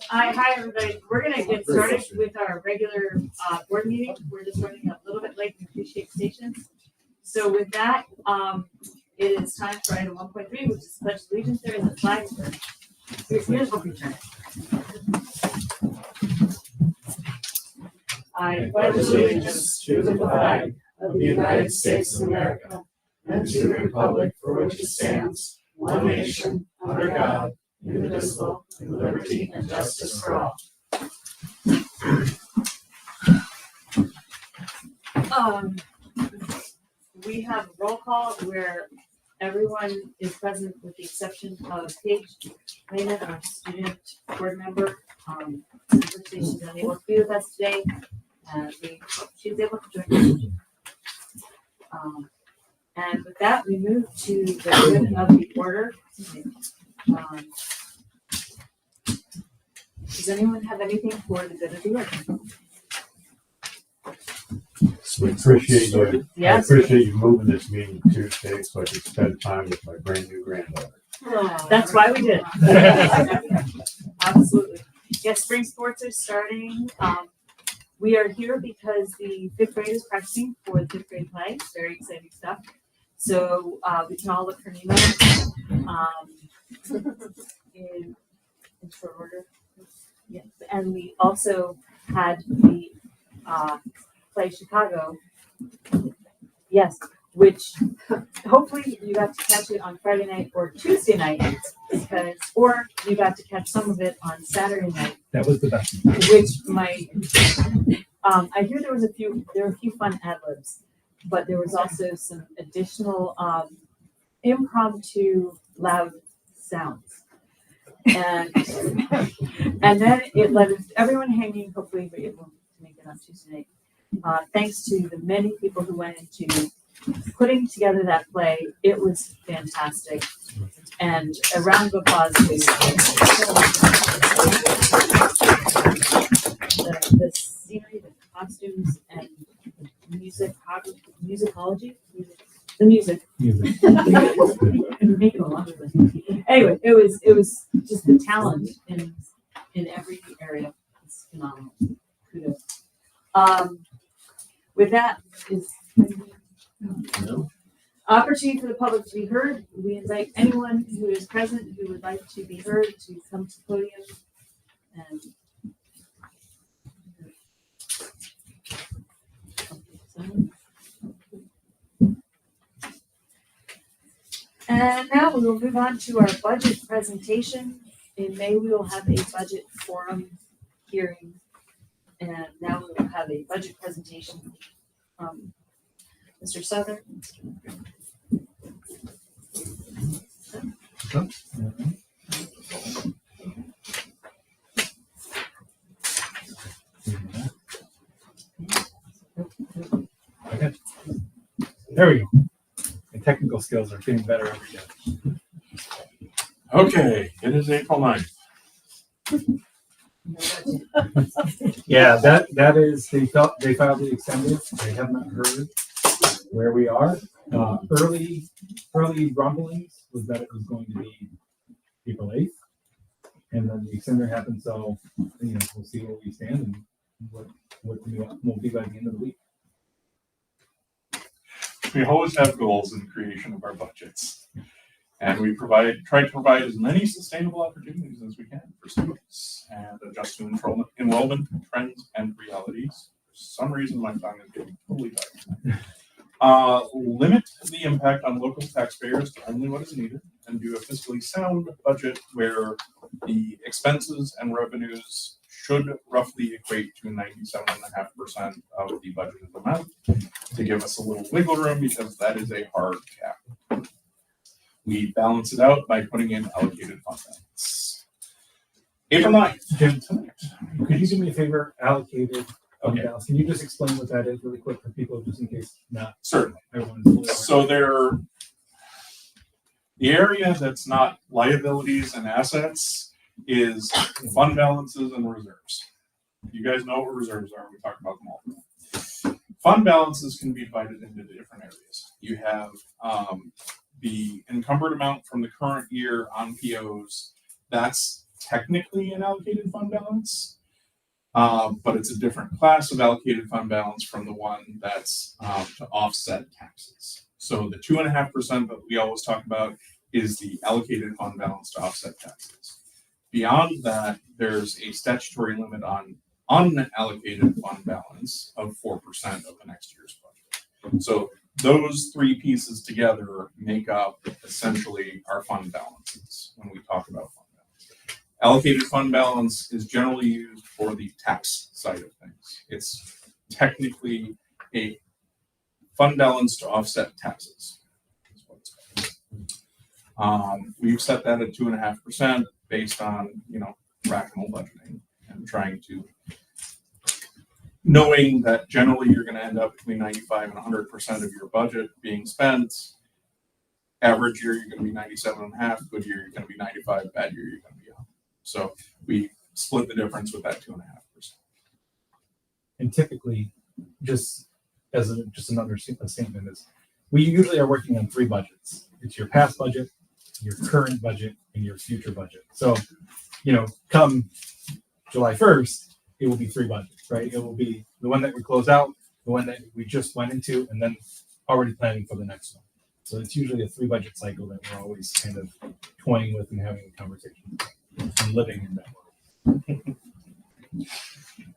Hi, everybody. We're going to get started with our regular board meeting. We're just running a little bit late. We appreciate stations. So with that, it is time for item 1.3, which is pledge allegiance. There is a flag. Here's what we turn. I pledge allegiance to the flag of the United States of America and to the republic for which it stands, one nation, under God, indivisible, with liberty and justice for all. We have a roll call where everyone is present with the exception of Paige Lehman, our student board member. She's unable to be with us today, and she was able to join us. And with that, we move to the good of the order. Does anyone have anything for the good of the order? We appreciate you. Yes. I appreciate you moving this meeting to Tuesday so I can spend time with my brand new granddaughter. That's why we did it. Absolutely. Yes, spring sports are starting. We are here because the 5th grade is practicing for the 5th grade play. Very exciting stuff. So we can all look for Nemo in short order. Yes, and we also had the play Chicago. Yes, which hopefully you got to catch it on Friday night or Tuesday night, or you got to catch some of it on Saturday night. That was the best. Which I hear there were a few fun ad libs, but there was also some additional impromptu loud sounds. And then it left everyone hanging, hopefully we're able to make it on Tuesday night. Thanks to the many people who went into putting together that play. It was fantastic. And a round of applause to the scenery, the costumes, and musicology. The music. Make it a longer list. Anyway, it was just the talent in every area. It's phenomenal. Kudos. With that is opportunity for the public to be heard. We invite anyone who is present who would like to be heard to come to the podium and now we will move on to our budget presentation. In May, we will have a budget forum hearing, and now we will have a budget presentation from Mr. Southern. Okay. There we go. My technical skills are getting better every day. Okay, it is April 9th. Yeah, that is they filed the extended. They have not heard where we are. Early rumblings was that it was going to be April 8th, and then the extender happened. So we'll see where we stand and what will be by the end of the week. We always have goals in the creation of our budgets, and we try to provide as many sustainable opportunities as we can for students and adjust to enrollment trends and realities. For some reason, my tongue is getting totally tired. Limit the impact on local taxpayers to only what is needed, and do a fiscally sound budget where the expenses and revenues should roughly equate to 97.5% of the budgeted amount, to give us a little wiggle room, because that is a hard cap. We balance it out by putting in allocated fund balance. April 9th. Jim, could you do me a favor? Allocated fund Okay. balance. Can you just explain what that is really quick for people, just in case not Certainly. everyone's fully aware? So the area that's not liabilities and assets is fund balances and reserves. You guys know what reserves are. We talk about them all. Fund balances can be divided into different areas. You have the encumbered amount from the current year on POs. That's technically an allocated fund balance, but it's a different class of allocated fund balance from the one that's to offset taxes. So the 2.5% that we always talk about is the allocated fund balance to offset taxes. Beyond that, there's a statutory limit on unallocated fund balance of 4% of the next year's budget. So those three pieces together make up essentially our fund balances when we talk about fund balance. Allocated fund balance is generally used for the tax side of things. It's technically a fund balance to offset taxes. Is what it's called. We've set that at 2.5% based on, rational budgeting and trying to, knowing that generally you're going to end up between 95 and 100% of your budget being spent. Average year, you're going to be 97.5. Good year, you're going to be 95. Bad year, you're going to be 100. So we split the difference with that 2.5%. And typically, just as another statement is, we usually are working on three budgets. It's your past budget, your current budget, and your future budget. So, come July 1st, it will be three budgets, right? It will be the one that we closed out, the one that we just went into, and then already planning for the next one. So it's usually a three budget cycle that we're always kind of toying with and having a conversation and living in that world.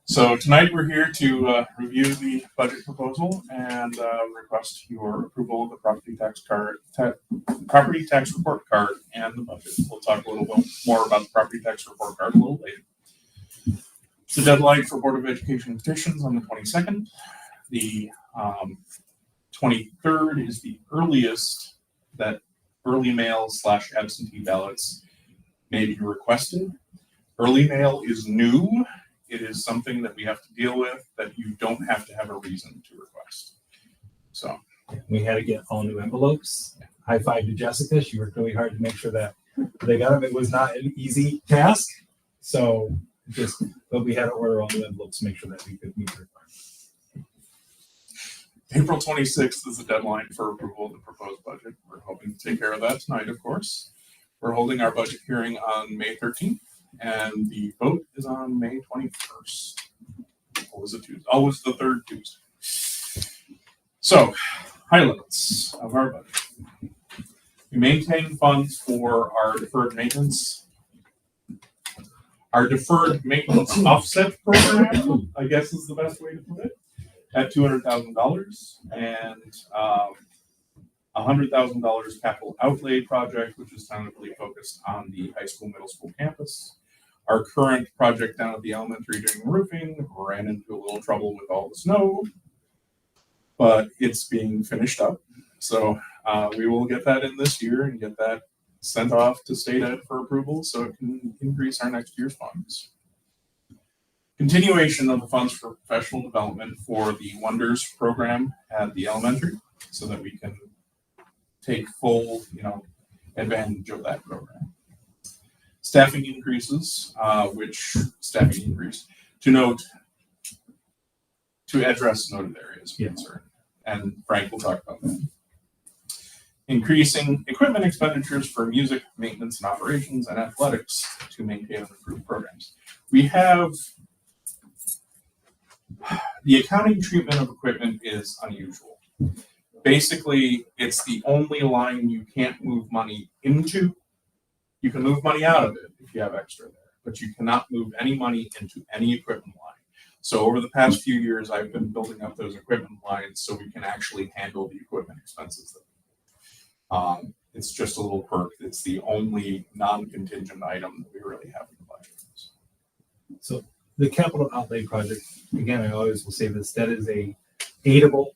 So tonight we're here to review the budget proposal and request your approval of the property tax report card and the budget. We'll talk a little bit more about the property tax report card a little later. The deadline for Board of Education petitions on the 22nd. The 23rd is the earliest that early mail / absentee ballots may be requested. Early mail is new. It is something that we have to deal with that you don't have to have a reason to request. So we had to get all new envelopes. High five to Jessica. She worked really hard to make sure that they got them. It was not an easy task. So but we had to order all new envelopes to make sure that we could meet the requirements. April 26th is the deadline for approval of the proposed budget. We're hoping to take care of that tonight, of course. We're holding our budget hearing on May 13th. And the vote is on May 21st. Always a Tuesday. Always the third Tuesday. So, highlights of our budget. We maintain funds for our deferred maintenance. Our deferred maintenance offset program, I guess is the best way to put it, at $200,000 and $100,000 capital outlay project, which is tentatively focused on the high school, middle school campus. Our current project down at the elementary doing roofing ran into a little trouble with all the snow, but it's being finished up. So we will get that in this year and get that sent off to state ed for approval so it can increase our next year's funds. Continuation of the funds for professional development for the Wonders program at the elementary so that we can take full, advantage of that program. Staffing increases, to note, to address noted areas of concern. And Frank will talk about that. Increasing equipment expenditures for music, maintenance and operations, and athletics to maintain and improve programs. We have the accounting treatment of equipment is unusual. Basically, it's the only line you can't move money into. You can move money out of it if you have extra there, but you cannot move any money into any equipment line. So over the past few years, I've been building up those equipment lines so we can actually handle the equipment expenses. It's just a little perk. It's the only non-contingent item that we really have in the budget. So the capital outlay project, again, I always will say this, that is a aidable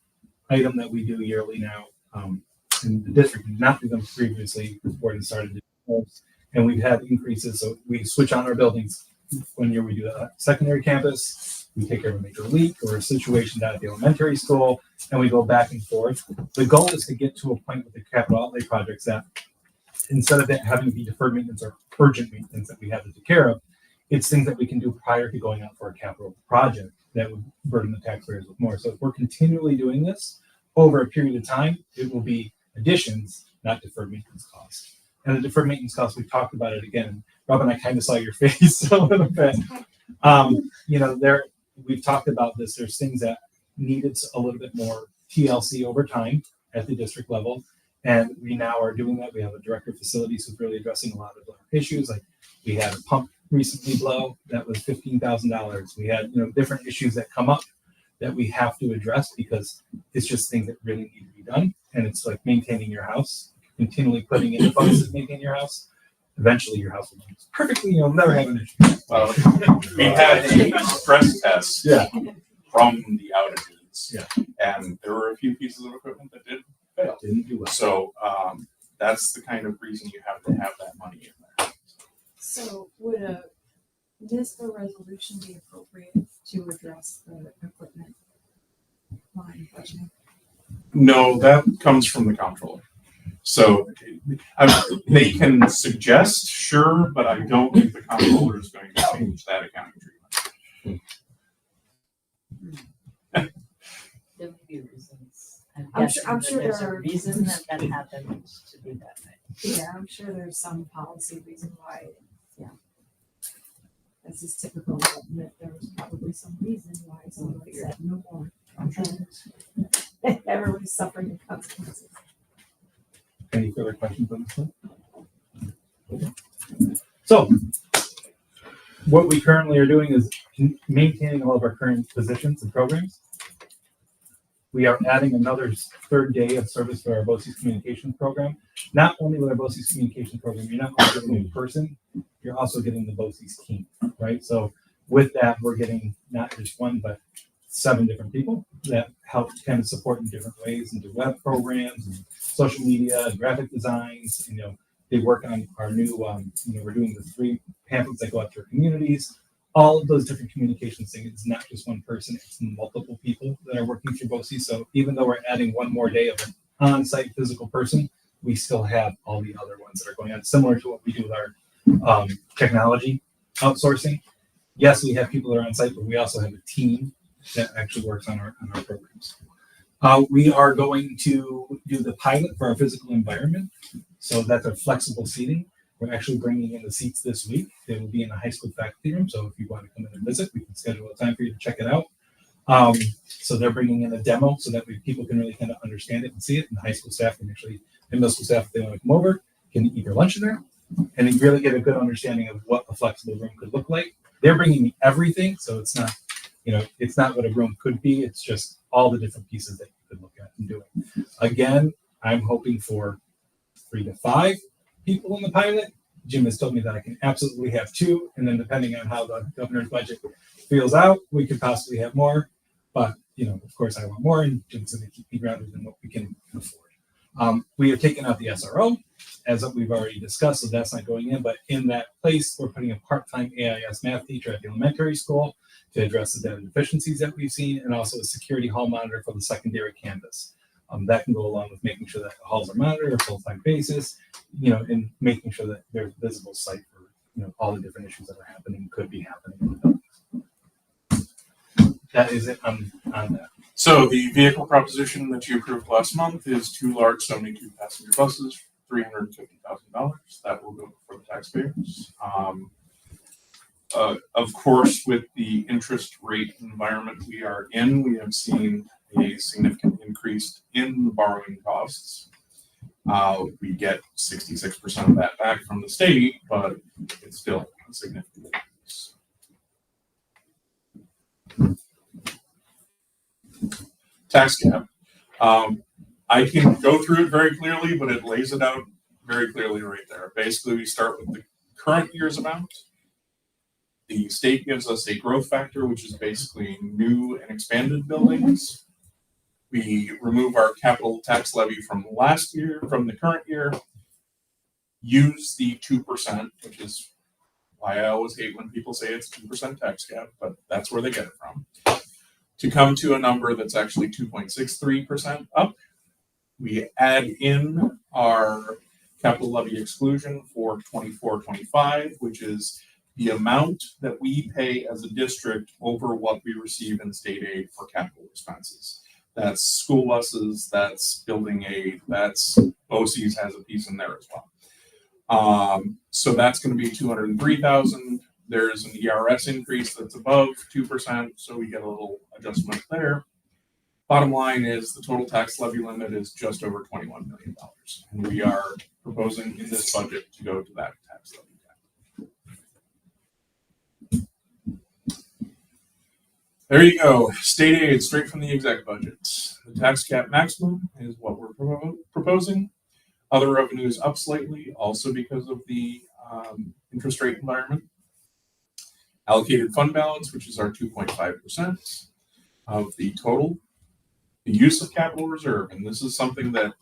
item that we do yearly now. In the district, did not do them previously before it started. And we've had increases. So we switch on our buildings. One year we do a secondary campus. We take care of a major leak or a situation down at the elementary school, and we go back and forth. The goal is to get to a point with the capital outlay projects that instead of it having to be deferred maintenance or urgent maintenance that we have to take care of, it's things that we can do prior to going out for a capital project that would burden the taxpayers with more. So if we're continually doing this over a period of time, it will be additions, not deferred maintenance costs. And the deferred maintenance costs, we've talked about it again. Robin, I kind of saw your face a little bit. You know, we've talked about this. There's things that needed a little bit more TLC over time at the district level. And we now are doing that. We have a director of facilities who's really addressing a lot of our issues. Like we had a pump recently blow that was $15,000. We had, you know, different issues that come up that we have to address because it's just things that really need to be done. And it's like maintaining your house, continually putting in the funds to maintain your house. Eventually your house will be perfectly, you'll never have an issue. We had a stress test Yeah. from the outages. Yeah. And there were a few pieces of equipment that did fail. Didn't do well. So that's the kind of reason you have to have that money in there. So would a municipal resolution be appropriate to address the equipment line budgeting? No, that comes from the comptroller. So they can suggest, sure, but I don't think the comptroller is going to change that accounting treatment. There may be reasons. I'm sure guessing that there's there a are- reason that happened to be that way. Yeah, I'm sure there's some policy reason why, yeah. This is typical, but there was probably some reason why somebody said no more. Everybody's suffering the consequences. Any further questions on this one? Okay. So, what we currently are doing is maintaining all of our current positions and programs. We are adding another third day of service for our BOCES communications program. Not only with our BOCES communications program, you're not only getting a person, you're also getting the BOCES team, right? So with that, we're getting not just one, but 7 different people that help kind of support in different ways and do web programs and social media and graphic designs. You know, they work on our new, you know, we're doing the 3 pamphlets that go out to our communities. All of those different communications things, it's not just one person, it's multiple people that are working through BOCES. So even though we're adding one more day of an on-site physical person, we still have all the other ones that are going on, similar to what we do with our technology outsourcing. Yes, we have people that are on site, but we also have a team that actually works on our programs. We are going to do the pilot for our physical environment. So that's our flexible seating. We're actually bringing in the seats this week. They will be in the high school faculty room. So if you want to come in and visit, we can schedule a time for you to check it out. So they're bringing in a demo so that people can really kind of understand it and see it. And the high school staff can actually, and middle school staff, if they want to come over, can eat their lunch in there and then really get a good understanding of what a flexible room could look like. They're bringing me everything. So it's not, you know, it's not what a room could be. It's just all the different pieces that you could look at and doing. Again, I'm hoping for 3 to 5 people in the pilot. Jim has told me that I can absolutely have 2, and then depending on how the governor's budget feels out, we could possibly have more. But you know, of course, I want more, and Jim's going to keep me grounded than what we can afford. We have taken out the SRO, as we've already discussed, so that's not going in. But in that place, we're putting a part-time AIS math teacher at the elementary school to address the data deficiencies that we've seen, and also a security hall monitor for the secondary campus. That can go along with making sure that the halls are monitored on a full-time basis, you know, and making sure that there's visible sight for, you know, all the different issues that are happening, could be happening in the buildings. That is it on that. So the vehicle proposition that you approved last month is 2 large 72 passenger buses, $350,000. That will go for the taxpayers. Of course, with the interest rate environment we are in, we have seen a significant increase in the borrowing costs. We get 66% of that back from the state, but it's still a significant increase. Tax cap. I can go through it very clearly, but it lays it out very clearly right there. Basically, we start with the current year's amount. The state gives us a growth factor, which is basically new and expanded buildings. We remove our capital tax levy from last year, from the current year, use the 2%, which is why I always hate when people say it's 2% tax cap, but that's where they get it from, to come to a number that's actually 2.63% up. We add in our capital levy exclusion for 24-25, which is the amount that we pay as a district over what we receive in state aid for capital expenses. That's school buses, that's building aid, that's BOCES has a piece in there as well. So that's going to be 203,000. There's an ERS increase that's above 2%, so we get a little adjustment there. Bottom line is the total tax levy limit is just over $21 million, and we are proposing in this budget to go to that tax levy cap. There you go. State aid straight from the exec budget. The tax cap maximum is what we're proposing. Other revenues up slightly, also because of the interest rate environment. Allocated fund balance, which is our 2.5% of the total. The use of capital reserve, and this is something that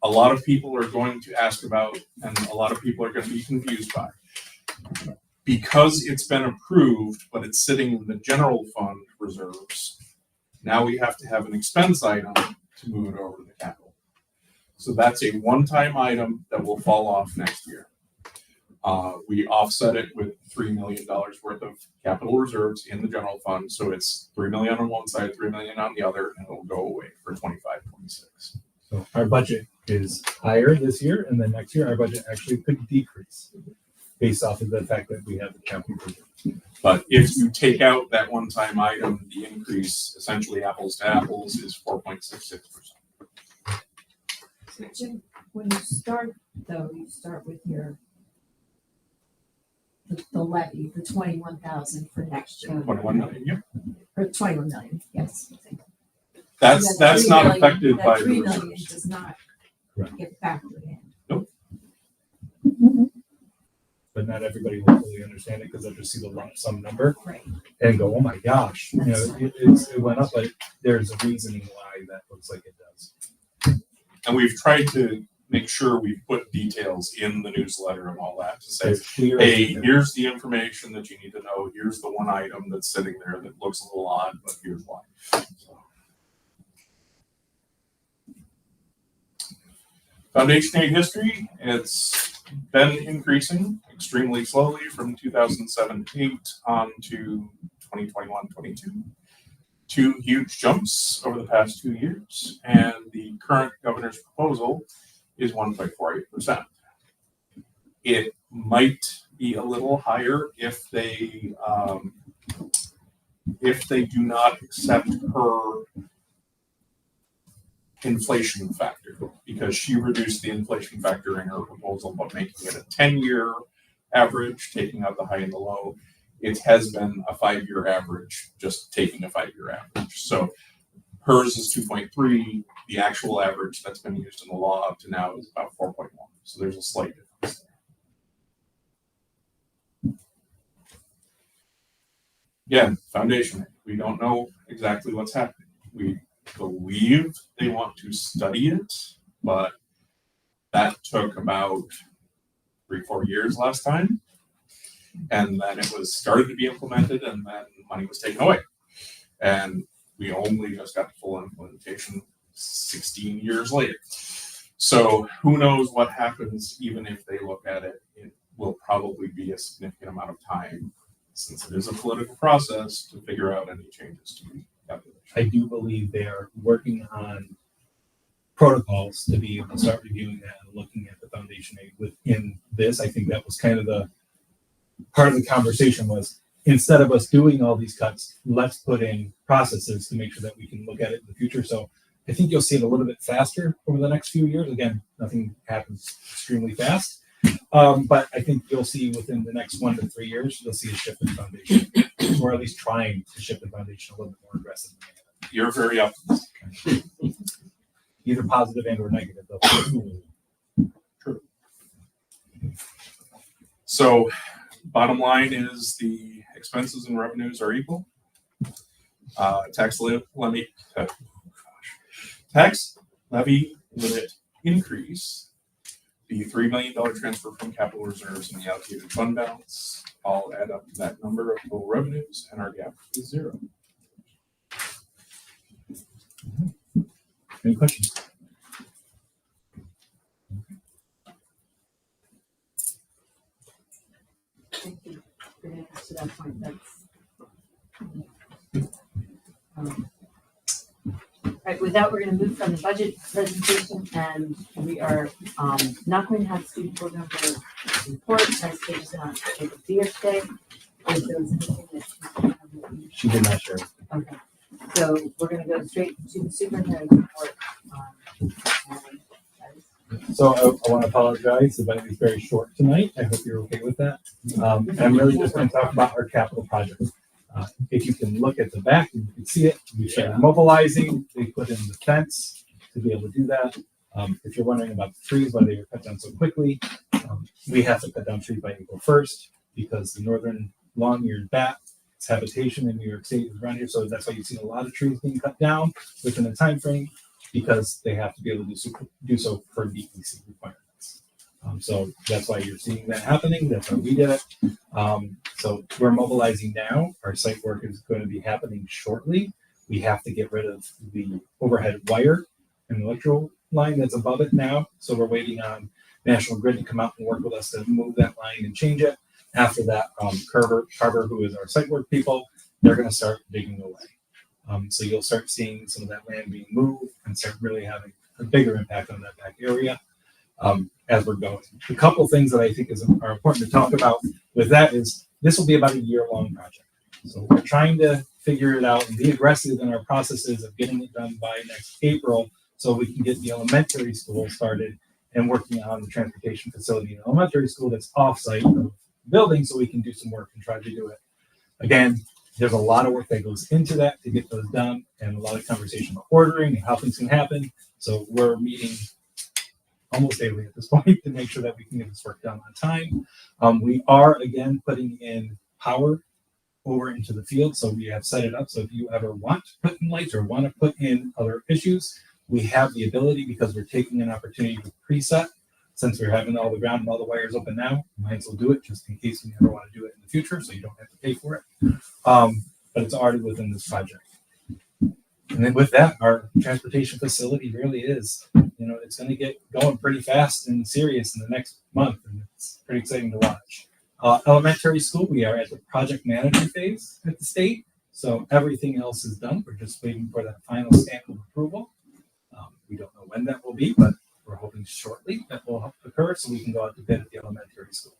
a lot of people are going to ask about, and a lot of people are going to be confused by. Because it's been approved, but it's sitting in the general fund reserves, now we have to have an expense item to move it over to the capital. So that's a one-time item that will fall off next year. We offset it with $3 million worth of capital reserves in the general fund. So it's $3 million on one side, $3 million on the other, and it'll go away for 25-26. So our budget is higher this year, and then next year our budget actually could decrease based off of the fact that we have the capital reserve. But if you take out that one-time item, the increase, essentially apples to apples, is 4.66%. So Jim, when you start though, you start with the levy, the 21,000 for next year. 21 million, yep. Or 21 million, yes. That's So that not 3 million, affected that by 3 the million reserves. does not Right. get factored in. But not everybody will fully understand it because they'll just see the lump sum number Right. and go, "Oh my gosh, you know, it went up." But there's a reasoning why that looks like it does. And we've tried to make sure we put details in the newsletter and all that to say, As clear as hey, we can. here's the information that you need to know. Here's the one item that's sitting there that looks a little odd, but here's why. So. Foundation aid history, it's been increasing extremely slowly from 2007 to 8 on to 2021-22. Two huge jumps over the past 2 years, and the current governor's proposal is 1.48%. It might be a little higher if they do not accept her inflation factor, because she reduced the inflation factor in her proposal, but making it a 10-year average, taking out the high and the low. It has been a 5-year average, just taking a 5-year average. So hers is 2.3. The actual average that's been used in the law up to now is about 4.1. So there's a slight difference there. Again, foundation. We don't know exactly what's happening. We believe they want to study it, but that took about 3-4 years last time. And then it was started to be implemented, and then money was taken away. And we only just got full implementation 16 years later. So who knows what happens even if they look at it. It will probably be a significant amount of time, since it is a political process, to figure out any changes to the calculation. I do believe they are working on protocols to be able to start reviewing that and looking at the foundation aid within this. I think that was kind of the part of the conversation was, instead of us doing all these cuts, let's put in processes to make sure that we can look at it in the future. So I think you'll see it a little bit faster over the next few years. Again, nothing happens extremely fast. But I think you'll see within the next 1 to 3 years, you'll see a shift in foundation, or at least trying to shift the foundation a little bit more aggressively. You're very optimistic. Either positive and or negative. Though. True. So bottom line is the expenses and revenues are equal. Tax levy limit increase, the $3 million transfer from capital reserves and the allocated fund balance all add up to that number of total revenues, and our gap is 0. Any questions? Thank you for getting us to that point. That's Right, with that, we're gonna move from the budget presentation, and we are, not going to have student board member report, as Paige is not able to be here today. If there was anything that She did not share. okay, so we're gonna go straight to the superintendent's report. And that is- So I want to apologize about it's very short tonight. I hope you're okay with that. I'm really just going to talk about our capital projects. If you can look at the back, you can see it. We started mobilizing. They put in the fence to be able to do that. If you're wondering about the trees, why they were cut down so quickly, we have to cut down trees by April 1st because the northern long-eared bat, its habitation in New York State is around here. So that's why you've seen a lot of trees being cut down within a time frame because they have to be able to do so for DEC requirements. So that's why you're seeing that happening. That's why we did it. So we're mobilizing now. Our site work is going to be happening shortly. We have to get rid of the overhead wire and electrical line that's above it now. So we're waiting on National Grid to come out and work with us to move that line and change it. After that, Carver, who is our site work people, they're going to start digging away. So you'll start seeing some of that land being moved and start really having a bigger impact on that back area as we're going. A couple things that I think are important to talk about with that is this will be about a year-long project. So we're trying to figure it out and be aggressive in our processes of getting it done by next April so we can get the elementary school started and working on the transportation facility in elementary school that's off-site of the building so we can do some work and try to do it. Again, there's a lot of work that goes into that to get those done and a lot of conversation about ordering and how things can happen. So we're meeting almost daily at this point to make sure that we can get this work done on time. We are, again, putting in power over into the field. So we have set it up. So if you ever want to put in lights or want to put in other issues, we have the ability because we're taking an opportunity to preset. Since we're having all the ground and all the wires open now, might as well do it just in case we ever want to do it in the future so you don't have to pay for it. But it's already within this project. And then with that, our transportation facility really is, it's going to get going pretty fast and serious in the next month. And it's pretty exciting to watch. Elementary school, we are at the project manager phase at the state. So everything else is done. We're just waiting for that final stamp of approval. We don't know when that will be, but we're hoping shortly that will occur so we can go out to bid at the elementary school.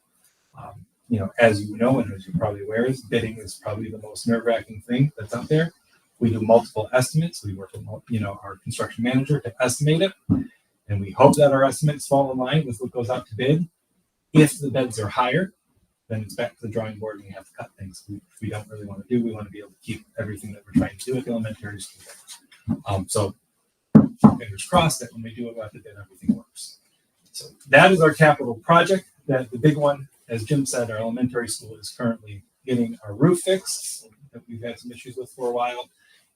As you know, and as you're probably aware, bidding is probably the most nerve-wracking thing that's out there. We do multiple estimates. We work with, our construction manager to estimate it. And we hope that our estimates fall in line with what goes out to bid. If the bids are higher, then it's back to the drawing board and we have to cut things we don't really want to do. We want to be able to keep everything that we're trying to do at the elementary school. So fingers crossed that when we do it out to bid, everything works. So that is our capital project. That the big one, as Jim said, our elementary school is currently getting our roof fixed that we've had some issues with for a while.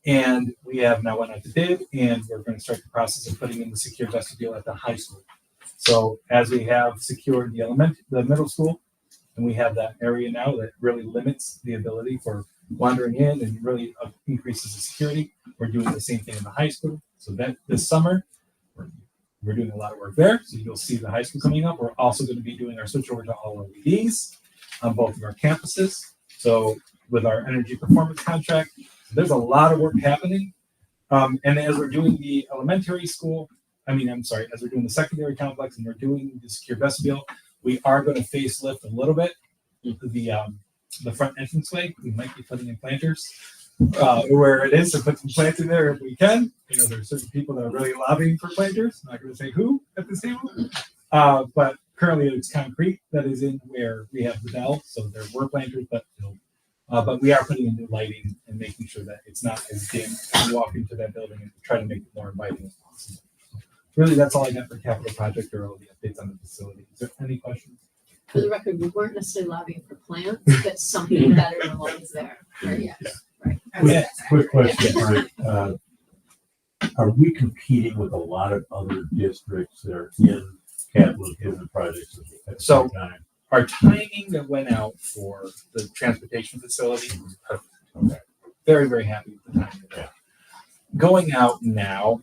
And we have now went out to bid and we're going to start the process of putting in the secure vestibule at the high school. So as we have secured the middle school, and we have that area now that really limits the ability for wandering in and really increases the security. We're doing the same thing in the high school. So that this summer, we're doing a lot of work there. So you'll see the high school coming up. We're also going to be doing our switch over to all LEDs on both of our campuses. So with our energy performance contract, there's a lot of work happening. And as we're doing the elementary school, as we're doing the secondary complex and we're doing the secure vestibule, we are going to facelift a little bit the front entranceway. We might be putting in planters where it is to put some plants in there if we can. There's certain people that are really lobbying for planters. I'm not going to say who at this table, but currently it's concrete that is in where we have the bell. So there were planters, but we are putting in new lighting and making sure that it's not as dim when you walk into that building and try to make it more inviting as possible. Really, that's all I got for capital project or all the updates on the facility. Is there any questions? For the record, we weren't necessarily lobbying for plants, but something better than what was there. Right, yes, right. Quick question, Frank. Are we competing with a lot of other districts that are in capital improvement projects at the same time? Our timing that went out for the transportation facility was perfect. Okay. Very, very happy with the timing of that. Going out now,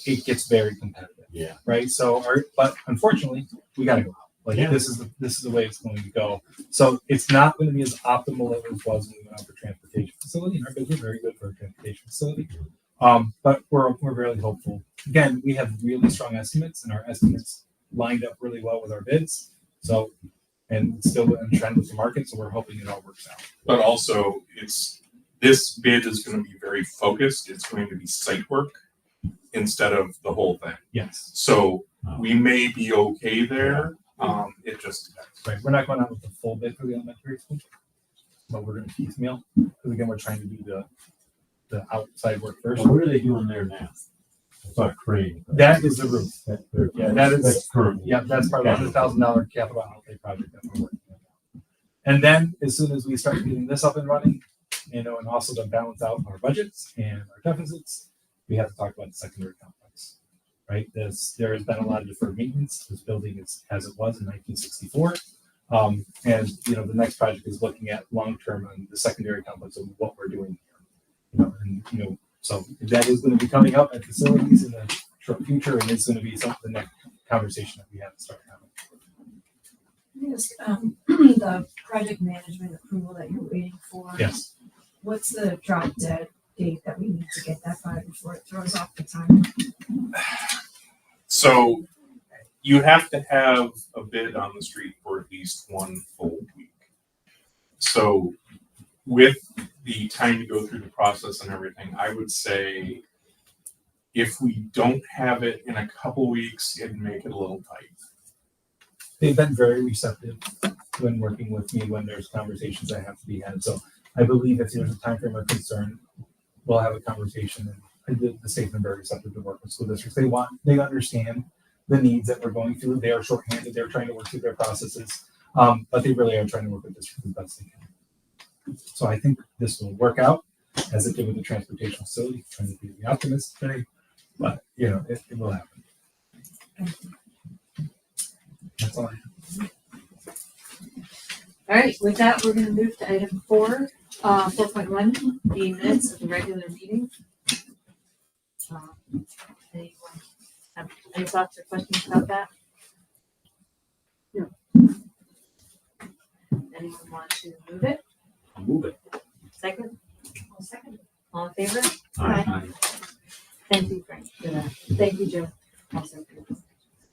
it gets very competitive. Yeah. Right. So, but unfortunately, we got to go out. This is the way it's going to go. So it's not going to be as optimal as it was when we went out for transportation facility. And our bids were very good for a transportation facility. But we're really hopeful. Again, we have really strong estimates, and our estimates lined up really well with our bids. So, and still in trend with the market, so we're hoping it all works out. But also, this bid is going to be very focused. It's going to be site work instead of the whole thing. Yes. So we may be okay there. It just depends. Right. We're not going out with the full bid for the elementary school, but we're going to piecemeal because again, we're trying to do the outside work first. What are they doing there now? It's not crane. That is the roof. Yeah, that is- That's current. Yeah, that's part of the $100,000 capital outlay project that we're working on. And then as soon as we start getting this up and running, and also to balance out our budgets and our deficits, we have to talk about the secondary complex, right? There has been a lot of deferred maintenance. This building is as it was in 1964. And the next project is looking at long-term on the secondary complex of what we're doing here. So that is going to be coming up at facilities in the short future, and it's going to be the next conversation that we have to start having. Yes, the project management approval that you're waiting for. Yes. What's the drop dead date that we need to get that by before it throws off the time? So you have to have a bid on the street for at least 1 full week. So with the time to go through the process and everything, I would say if we don't have it in a couple weeks, it'd make it a little tight. They've been very receptive when working with me when there's conversations that have to be had. So I believe if there's a time frame of concern, we'll have a conversation. And the state's been very receptive to work with school districts. They understand the needs that we're going through. They are shorthanded. They're trying to work through their processes, but they really are trying to work with districts as best they can. So I think this will work out as it did with the transportation facility. Trying to be the optimist today, but it will happen. That's all I have. All right, with that, we're gonna move to item 4.1, the minutes of the regular meeting. Anyone have any thoughts or questions about that? No. Anyone want to move it? I'll move it. Second? I'll second it. All in favor? Aye. Thank you, Frank, for that. Thank you, Joe. Also for this.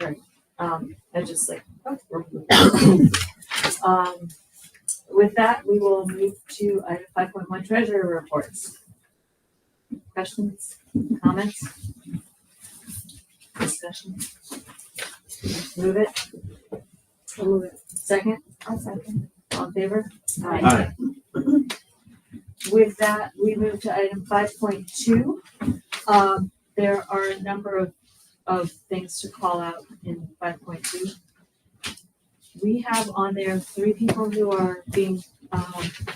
Great. I just we're moving. With that, we will move to item 5.1, treasurer reports. Questions, comments? Discussion? Move it? I'll move it. Second? I'll second. All in favor? Aye. With that, we move to item 5.2. There are a number of things to call out in 5.2. We have on there 3 people who are being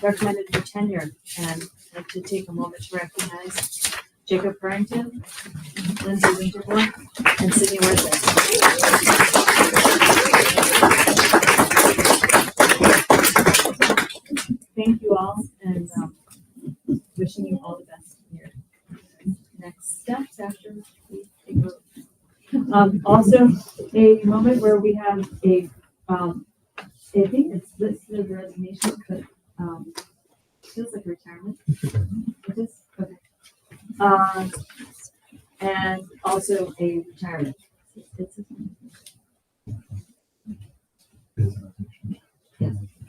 recommended for tenure, and I'd like to take a moment to recognize Jacob Burrington, Lindsay Winterborn, and Sydney Worthing. Thank you all, and wishing you all the best in your next steps after we take a vote. Also, a moment where we have I think it's listed as a resignation, but feels like retirement. It is? Okay. And also a retirement. It's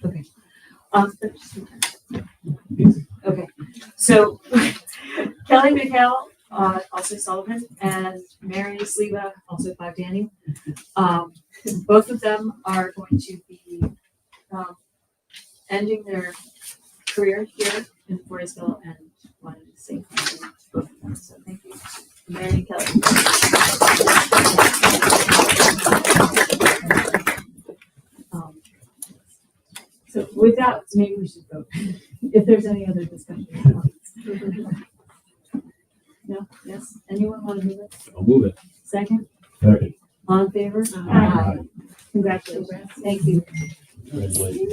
okay. But just retirement. Okay. So Kelly McHale, also Sullivan, and Mary Sleva, also 5 Danny. Both of them are going to be ending their career here in Voorheesville, and wanted to say thank you to both of them. So thank you, Mary and Kelly. So with that, maybe we should vote if there's any other discussion. No? Yes? Anyone want to move it? I'll move it. Second? Second. All in favor? Aye. Congratulations. Thank you. Congratulations.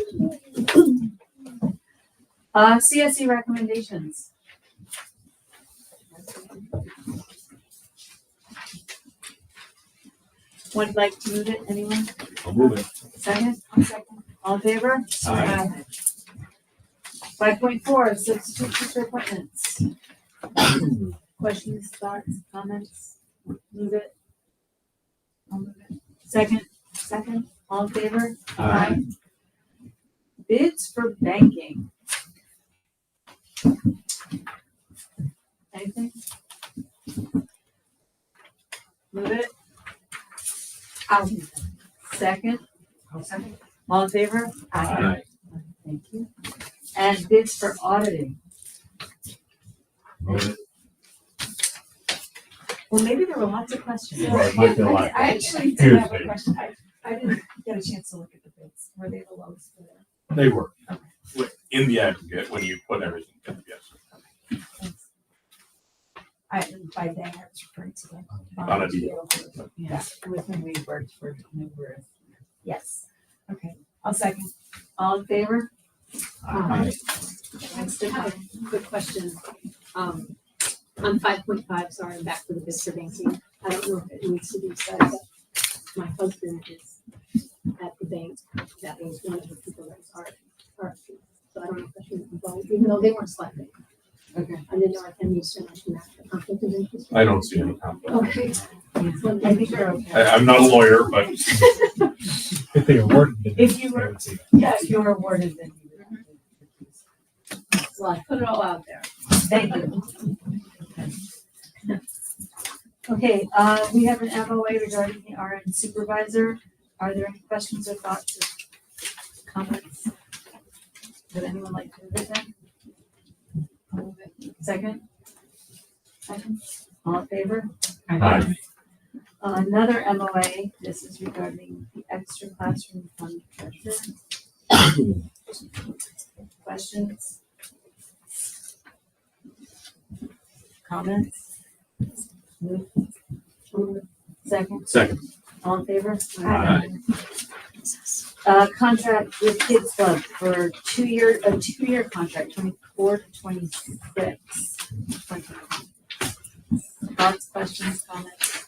CSE recommendations. Would like to move it, anyone? I'll move it. Second? I'll second. All in favor? Aye. 5.4, substitute teacher appointments. Questions, thoughts, comments? Move it. I'll move it. Second, all in favor? Aye. Bids for banking. Anything? Move it. I'll move it. Second, all in favor? Aye. Thank you. And bids for auditing. Move it. Well, maybe there were lots of questions. Well, it might be a lot. I actually did have a Tuesday. question. I didn't get a chance to look at the bids. Were they the lowest for there? They were. In the aggregate, when you put everything together, yes. Thanks. By they, I was referring to the. On a deal. Yes, with whom we worked for numerous. Yes. Okay, I'll second. All in favor? Aye. I have a quick question. On 5.5, sorry, I'm back to the bids for banking. I don't know if it needs to be said, but my husband is at the bank. That was one of the people that was RFP. So I don't know if I should involve, even though they weren't selected. Okay. I didn't know if I need to mention that for conflict of interest. I don't see any conflict. Okay. I think you're okay. I'm not a lawyer, but If they awarded it. If you were- I would say that. Yeah, if you're awarded, then you would have to. Well, I put it all out there. Thank you. Okay, we have an MOA regarding the RN supervisor. Are there any questions or thoughts or comments? Would anyone like to move it then? I'll move it. Second? All in favor? Aye. Another MOA, this is regarding the extra classroom fund treasure. Questions? Comments? Move. Second, second. all in favor? Aye. Contract with Kids Club for a two-year contract, 24 to 26. Thoughts, questions, comments?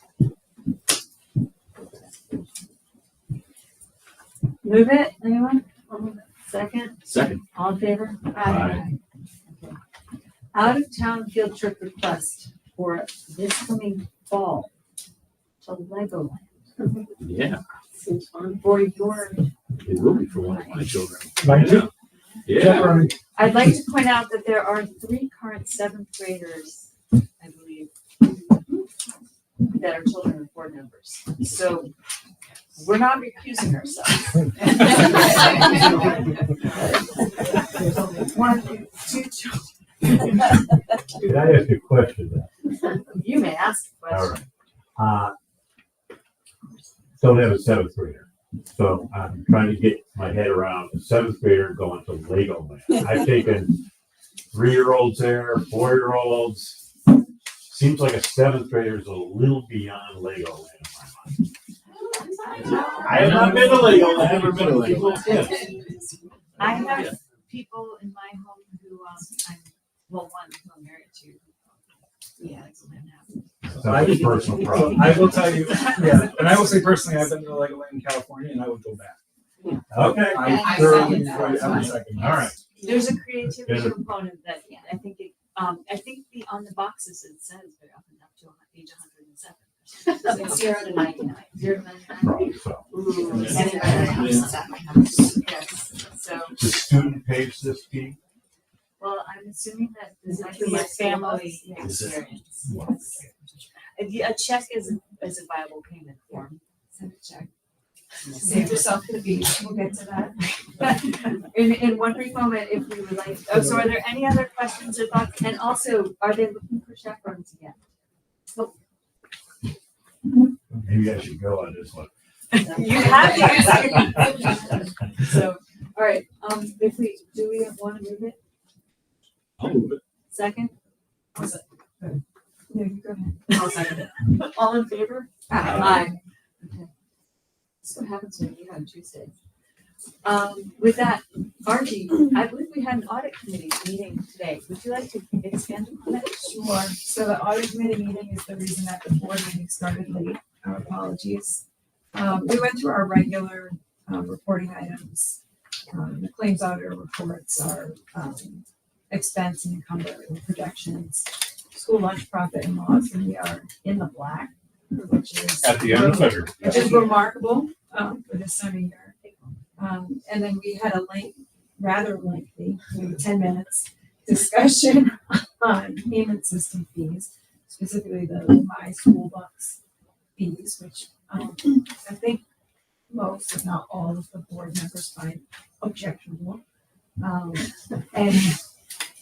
Move it, anyone? I'll move it. Second, Second. all in favor? Aye. Okay. Out of town field trip request for this coming fall to Legoland Yeah, Seems fun. for your, it will be for one of my children. Mine too. Yeah. I'd like to point out that there are 3 current 7th graders, I believe, that are children of board members. So we're not recusing ourselves. There's only 1, 2 children. Can I ask you a question then? You may ask a All question. right. Don't have a 7th grader. So I'm trying to get my head around a 7th grader going to Legoland. I've taken 3-year-olds there, 4-year-olds. Seems like a 7th grader is a little beyond Legoland in my mind. I have not been to Legoland. I've never been to Legoland. I have people in my home who, one who I'm married to. Yeah, it's It's not a personal problem. I will tell you, yeah, and I will say personally, I've been to Legoland in California and I would go back. Okay. I thoroughly enjoyed every second. All right. There's a creativity Good. component that I think on the boxes it says very often up to age 107. So 0 to 99. 0 to 99. Probably so. Ooh, Yeah. yes. So, The student pays this fee? well, I'm assuming that this Is it might through be a my family Is it? experience. Yes. A check is a viable payment form. Send a check. Save yourself the beach. We'll get to that. In one brief moment, if we would like, so are there any other questions or thoughts? And also, are they looking for chaperones again? Maybe I should go on this one. You have to. So, all right, if we want to move it? I'll move it. Second? No, you go ahead. I'll second it. All in favor? Aye. Okay. That's what happens when you meet on Tuesday. With that, Archie, I believe we had an audit committee meeting today. Would you like to expand on that? Sure. So the audit committee meeting is the reason that the board meeting started late. Our apologies. We went through our regular reporting items. The claims auditor reports our expense and encumber projections. school lunch profit and loss, and we are in the black, which is. At the end of February. Which is remarkable, for this time of year. And then we had a rather lengthy, maybe 10 minutes, discussion on payment system fees, specifically the My School Bucks fees, which, I think most, if not all of the board members find objectionable. And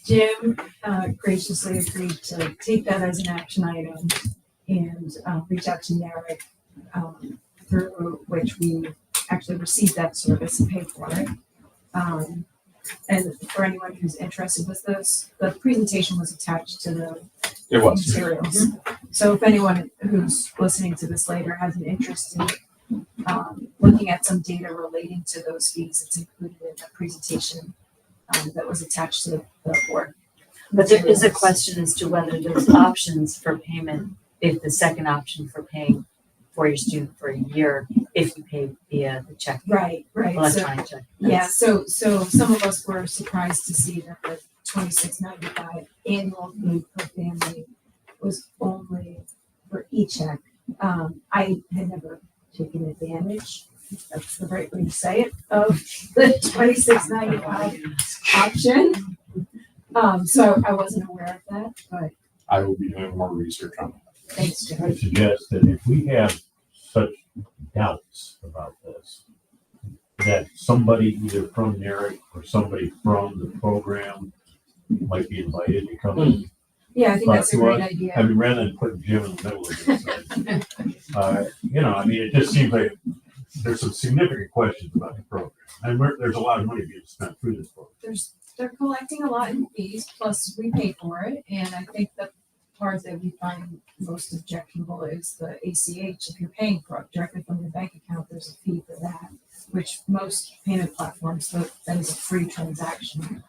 Jim graciously agreed to take that as an action item and reach out to Narek, through which we actually received that service and paid for it. And for anyone who's interested with this, the presentation was attached to the It was. materials. So if anyone who's listening to this later has an interest in looking at some data relating to those fees, it's included in the presentation that was attached to the board. But there is a question as to whether there's options for payment, if the second option for paying for your student for a year, if you pay via the check, Right. So, electronic check. yeah, so some of us were surprised to see that the $26.95 annual fee per family was only for e-check. I had never taken advantage, if that's the right way to say it, of the $26.95 option. So I wasn't aware of that, but I will be doing more research on that. thanks, Jim. I suggest that if we have such doubts about this, that somebody either from NARIC or somebody from the program might be invited to come in. Yeah, I think that's a But to great us, idea. I mean, rather than putting Jim in the middle of this, I mean, it just seems like there's some significant questions about the program. And there's a lot of money being spent through this program. They're collecting a lot in fees, plus we pay for it, and I think the part that we find most objectionable is the ACH. If you're paying for it directly from your bank account, there's a fee for that, which most payment platforms, that is a free transaction.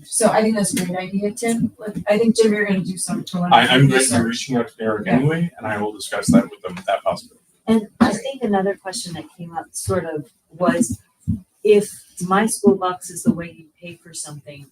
So I think that's a great idea, Tim. I think, Jim, you're gonna do some preliminary I'm going to be research. reaching out to Eric Yeah. anyway, and I will discuss that with them, that possibility. And I think another question that came up sort of was, if My School Bucks is the way you pay for something,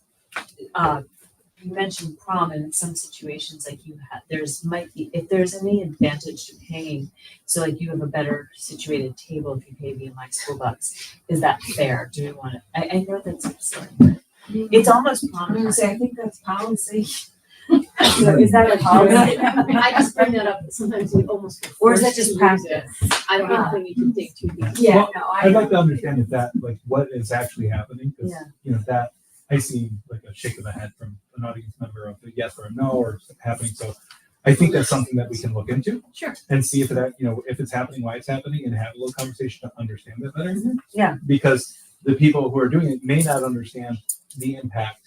you mentioned prom, and in some situations, like if there's any advantage to paying, so like you have a better situated table if you pay via My School Bucks, is that fair? Do we want to, I know that's absurd, but it's almost I'm prom. gonna say, I think that's policy. So is that a policy? I just bring that up, that sometimes we almost. get Or is that forced just to use practice? it. I don't know if we need to dig too deep. Yeah, Well, no, I'd like to understand if that, like, what is actually happening, because, Yeah. that, I see like a shake of the head from an audience member of a yes or a no, or it's happening, so I think that's something that we can look into. Sure. And see if if it's happening, why it's happening, and have a little conversation to understand it better. Yeah. Because the people who are doing it may not understand the impact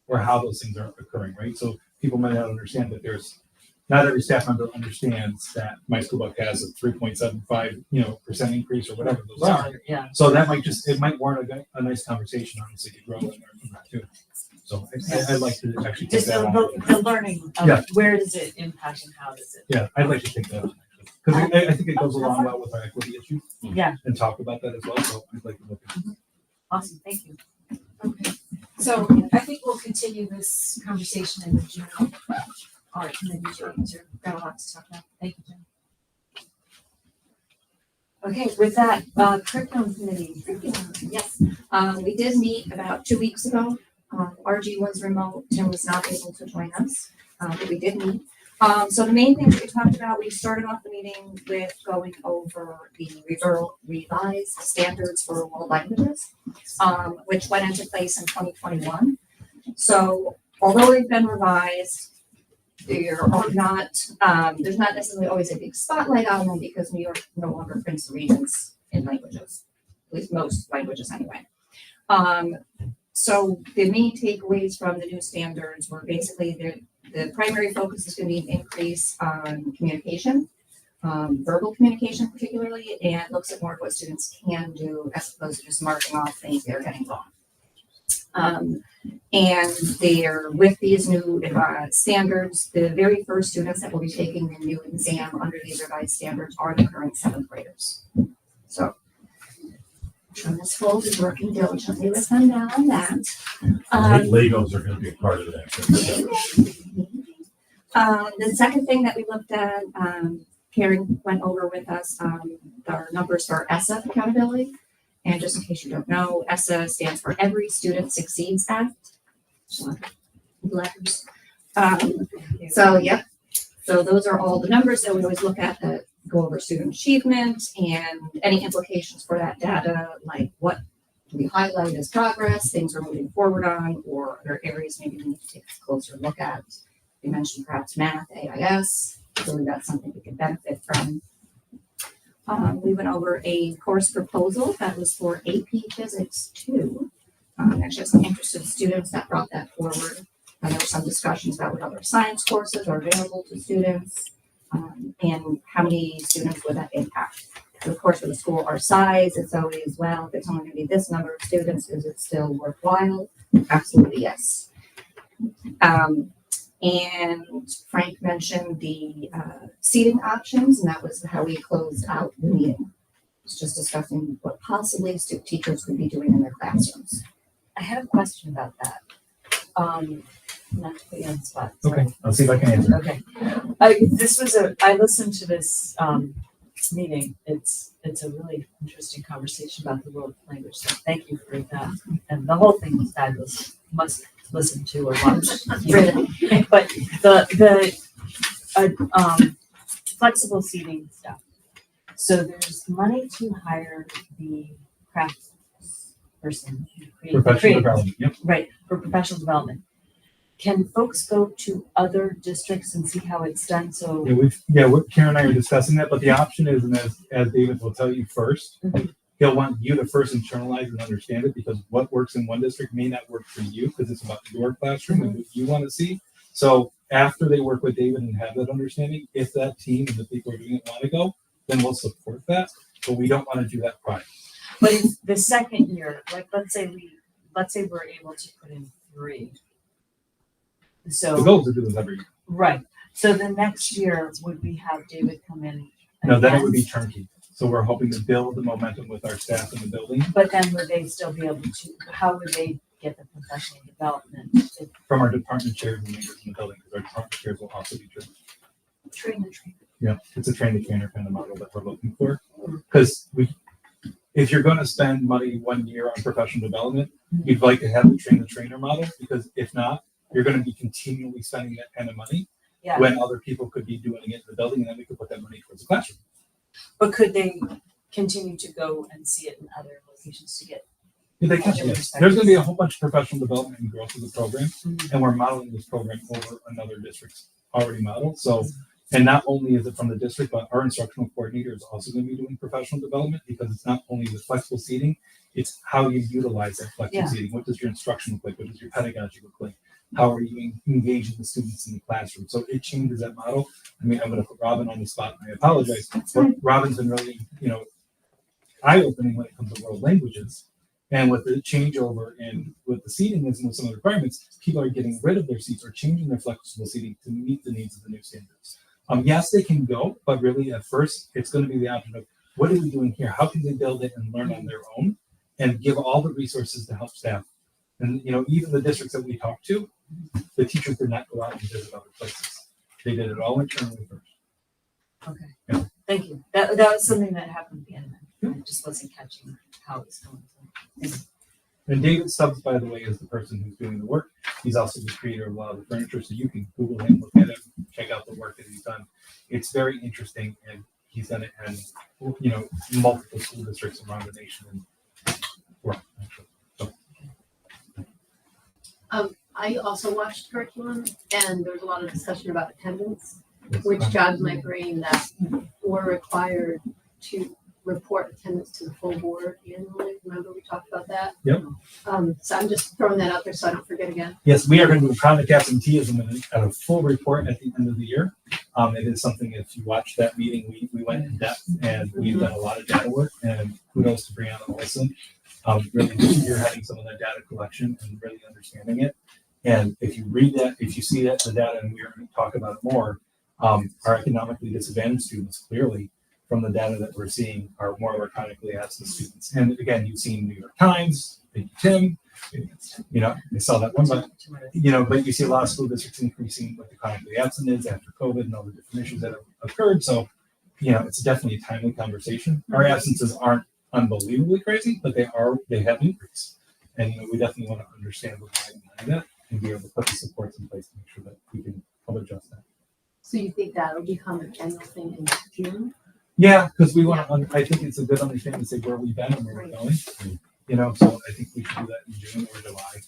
or how those things are occurring, right? So people might not understand that not every staff member understands that My School Buck has a 3.75% increase or whatever those are. Yeah. So that it might warrant a nice conversation, honestly, to grow and learn from that too. So I'd like to actually take Just that on. the learning Yeah. of where does it impact and how does it? Yeah, I'd like to take that on actually, because I think it goes along well with our equity issue. Yeah. And talk about that as well, so I'd like to look at it. Awesome, thank you. Okay, so I think we'll continue this conversation in the June art committee meeting. Got a lot to talk about. Thank you, Jim. Okay, with that, curriculum committee. Yes, we did meet about 2 weeks ago. RG was remote, Tim was not able to join us, but we did meet. So the main things we talked about, we started off the meeting with going over the revised standards for world languages, which went into place in 2021. So although they've been revised, there's not necessarily always a big spotlight on them because New York no longer prints the regions in languages, at least most languages anyway. So the main takeaways from the new standards were basically the primary focus is going to be an increase on communication, verbal communication particularly, and looks at more of what students can do as opposed to just marking off things they're getting wrong. And they're with these new standards, the very first students that will be taking the new exam under these revised standards are the current 7th graders. So Jonas Fold is working diligently with them now on that. I think Legos are gonna be a part of that. The second thing that we looked at, Karen went over with us, our numbers for ESSA accountability. And just in case you don't know, ESSA stands for Every Student Succeeds Act. Letters. So, yep. So those are all the numbers that we always look at that go over student achievement and any implications for that data, like what do we highlight as progress, things we're moving forward on, or other areas maybe we need to take a closer look at. We mentioned perhaps math, AIS, so that's something we could benefit from. We went over a course proposal that was for AP Physics 2. Actually, had some interested students that brought that forward. And there were some discussions about what other science courses are available to students and how many students would that impact. So of course, with a school our size, it's always, well, if it's only going to be this number of students, is it still worthwhile? Absolutely, yes. And Frank mentioned the seating options, and that was how we closed out the meeting. It's just discussing what possibly teachers could be doing in their classrooms. I have a question about that. Not to put you on the spot. sorry. Okay, I'll see if I can answer. Okay. I listened to this, meeting. It's a really interesting conversation about the world language. So thank you for that. And the whole thing was fabulous. Must listen to or watch. Really? But the flexible seating stuff. So there's money to hire the craft person. who create- Professional create- development, yep. Right, for professional development. Can folks go to other districts and see how it's done? So, Karen and I are discussing that, but the option is, and as David will tell you first, Mhm. he'll want you to first internalize and understand it, because what works in one district may not work for you, because it's about your classroom and what you want to see. So after they work with David and have that understanding, if that team and the people who are doing it want to go, then we'll support that, but we don't want to do that prior. but it's the second year, like, let's say we're able to put in 3. The So, goal is to do this every year. right, so the next year, would we have David come in? No, then it would be again? turnkey. So we're hoping to build the momentum with our staff in the building But then would they still be able to, how would they get the professional development? If- from our department chairs and leaders in the building, because our department chairs will also be trained. Train the trainer. Yeah, it's a train-the-trainer kind of model that we're looking for. Because if you're going to spend money 1 year on professional development, you'd like to have the train-the-trainer model, because if not, you're going to be continually spending that kind of money Yeah, when other people could be doing it in the building, and then we could put that money towards the classroom. but could they continue to go and see it in other locations to get? Yeah, they can, yes. There's going to be a whole bunch of professional development and growth of the program, and we're modeling this program over another district's already modeled. So, and not only is it from the district, but our instructional coordinator is also going to be doing professional development, because it's not only the flexible seating, it's how you utilize that flexible Yeah. seating. What does your instruction look like? What does your pedagogy look like? How are you engaging the students in the classroom? So it changes that model. I mean, I'm going to put Robin on the spot, and I apologize. But Robin's been really, eye-opening when it comes to world languages. And with the changeover and with the seating and with some of the requirements, people are getting rid of their seats or changing their flexible seating to meet the needs of the new standards. Yes, they can go, but really at first, it's going to be the option of, what are we doing here? How can they build it and learn on their own and give all the resources to help staff? And, even the districts that we talked to, the teachers did not go out and visit other places. They did it all internally first. Okay, Yeah. thank you. That was something that happened at the end. I just wasn't catching how it was going. And David Stubbs, by the way, is the person who's doing the work. He's also the creator of a lot of the furniture, so you can Google him, look at him, check out the work that he's done. It's very interesting, and he's done it in, multiple school districts around the nation. And work, actually. So, I also watched curriculum, and there was a lot of discussion about attendance, yes. which jogged my brain that we're required to report attendance to the full board annually. Remember we talked about that? Yep. So I'm just throwing that out there so I don't forget again. Yes, we are going to do chronic absenteeism and a full report at the end of the year. It is something, if you watch that meeting, we went in depth, and we've done a lot of data work, and kudos to Brianna Olson. Really spearheading some of that data collection and really understanding it. And if you read that, if you see that, the data, and we're going to talk about it more, our economically disadvantaged students, clearly, from the data that we're seeing, are more electronically absent students. And again, you've seen New York Times, thank you, Tim, You know, I saw that one, but, you know, but you see a lot of school districts increasing what the chronically absent is after COVID and all the different issues that have occurred. So, you know, it's definitely a timely conversation. Our absences aren't unbelievably crazy, but they have increased. And, you know, we definitely want to understand what's behind that and be able to put the supports in place to make sure that we can help adjust that. So you think that'll become an annual thing in June? Yeah, because we want to, I think it's a good understanding to say where we've been and where we're going. You know, so I think we should do that in June or July.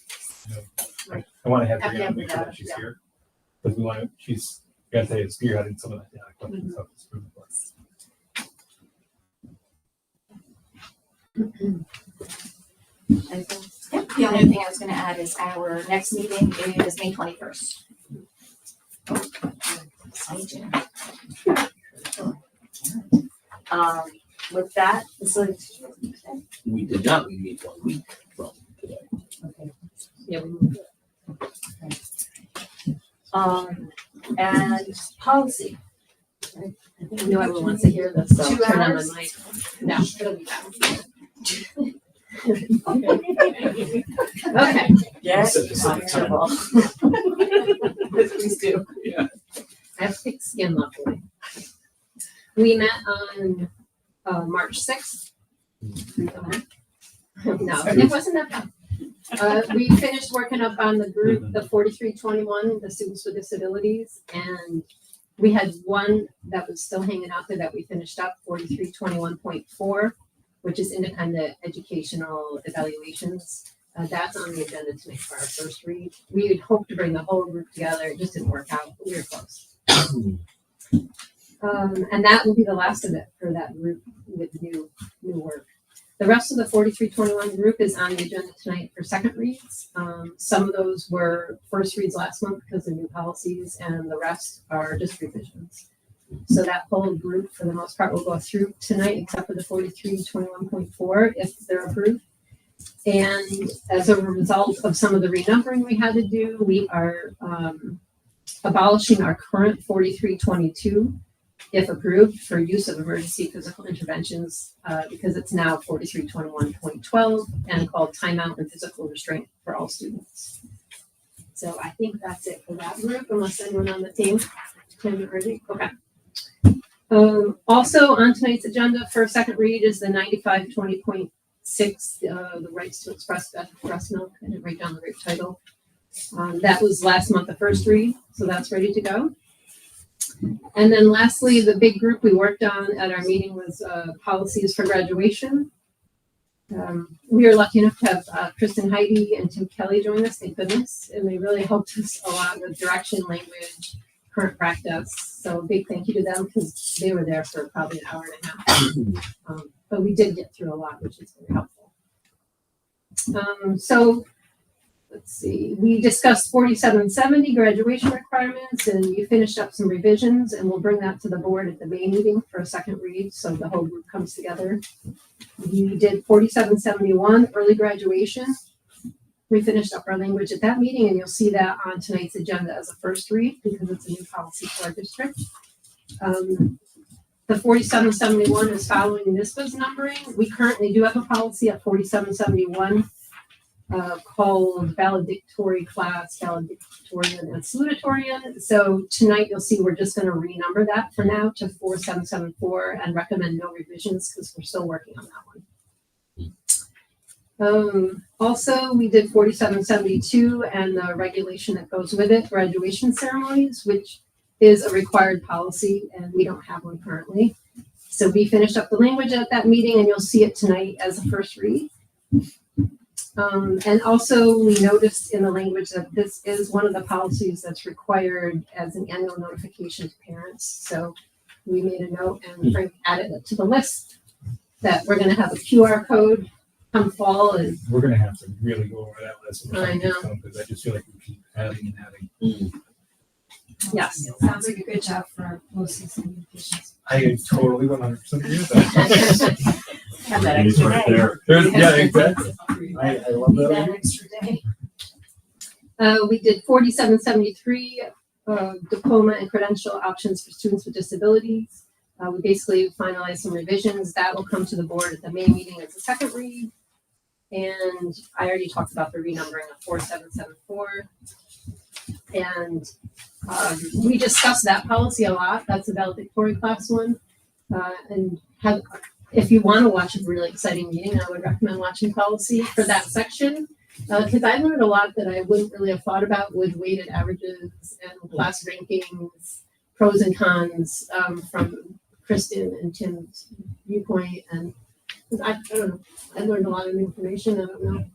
You know, I want to have Brianna make sure that she's here. Because we want to, she's, I gotta say, it's spearheading some of that data collection stuff. It's really important. Yep, the only thing I was gonna add is our next meeting is May 21st. Stay tuned. With that, We did not, we meet 1 week from today. okay. Yeah, we moved it. And policy. I know everyone wants to hear this, so 2 turn on hours? the mic. No, it'll be fine. Okay. Yes. Set this at a time. Please do. I have thick skin, luckily. We met on March 6th. No, it wasn't that bad. We finished working up on the group, the 4321, the students with disabilities, and we had one that was still hanging out there that we finished up, 4321.4, which is independent educational evaluations. That's on the agenda tonight for our first read. We had hoped to bring the whole group together. It just didn't work out, but we were close. And that will be the last of it for that group with new work. The rest of the 4321 group is on the agenda tonight for second reads. Some of those were first reads last month because of new policies, and the rest are just revisions. So that whole group, for the most part, will go through tonight, except for the 4321.4 if they're approved. And as a result of some of the renumbering we had to do, we are abolishing our current 4322, if approved, for use of emergency physical interventions, because it's now 4321.12 and called timeout and physical restraint for all students. So I think that's it for that group, unless anyone on the team can ready. Okay. Also on tonight's agenda for second read is the 9520.6, the rights to express breast milk. I didn't write down the right title. That was last month, the first read, so that's ready to go. And then lastly, the big group we worked on at our meeting was policies for graduation. We were lucky enough to have Kristen Heidi and Tim Kelly join us, thank goodness, and they really helped us a lot with direction, language, current practice. So a big thank you to them because they were there for probably an hour and a half. But we did get through a lot, which is very helpful. So let's see, we discussed 4770 graduation requirements, and you finished up some revisions, and we'll bring that to the board at the May meeting for a second read, so the whole group comes together. We did 4771 early graduation. We finished up our language at that meeting, and you'll see that on tonight's agenda as a first read because it's a new policy for our district. The 4771 is following NISBA's numbering. We currently do have a policy at 4771 called valedictory class, valedictorian, and salutatorian. So tonight you'll see we're just going to renumber that for now to 4774 and recommend no revisions because we're still working on that one. Also, we did 4772 and the regulation that goes with it, graduation ceremonies, which is a required policy, and we don't have one currently. So we finished up the language at that meeting, and you'll see it tonight as a first read. And also, we noticed in the language that this is one of the policies that's required as an annual notification to parents. So we made a note, and Frank added it to the list that we're going to have a QR code come fall. And We're going to have to really go over that list. I know. Because I just feel like we keep adding and adding. yes, Sounds like a good job for our post-season communications. I totally 100% agree with that. Have that It's extra right day. there. Yeah, exactly. I love Need that that. extra day. we did 4773 diploma and credential options for students with disabilities. We basically finalized some revisions that will come to the board at the May meeting as a second read. And I already talked about the renumbering of 4774. And we discussed that policy a lot. That's the valedictorian class one. And have, if you want to watch a really exciting meeting, I would recommend watching policy for that section. Because I learned a lot that I wouldn't really have thought about with weighted averages and class rankings, pros and cons from Kristen and Tim's viewpoint. And I don't know, I learned a lot of new information. I don't know,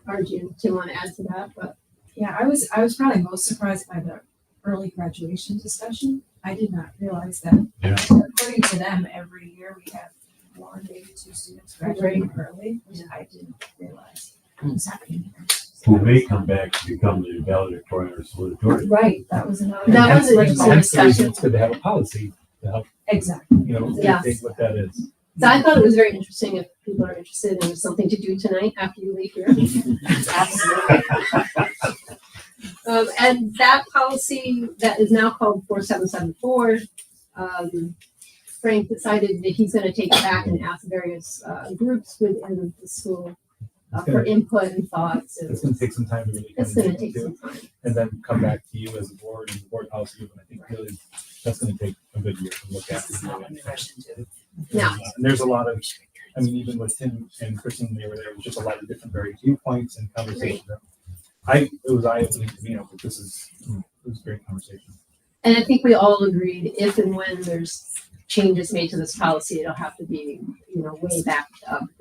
Archie and Tim want to add to that, but Yeah, I was probably most surprised by the early graduation discussion. I did not realize that. Yeah. According to them, every year we have one, maybe two students graduating early, which I didn't realize was happening here. Who may come back to become the valedictorian or salutatorian. Right, that was another. That was Hence- an hence interesting the reason discussion. It's good to have a policy to help, Exactly. Yes. dictate what that is. So I thought it was very interesting if people are interested in something to do tonight after you leave here. Absolutely. And that policy that is now called 4774, Frank decided that he's going to take it back and ask various groups within the school for input and thoughts. And It's gonna take some time to really. it's kind going of to take do it, some time. And then come back to you as a board and the board policy, and I think really, that's gonna take a good year to look at. Yeah. And there's a lot of, I mean, even with Tim and Kristen, when they were there, it was just a lot of different varied viewpoints and conversations. It was eye-opening to me, but this is, it was a great conversation. And I think we all agreed if and when there's changes made to this policy, it'll have to be, way back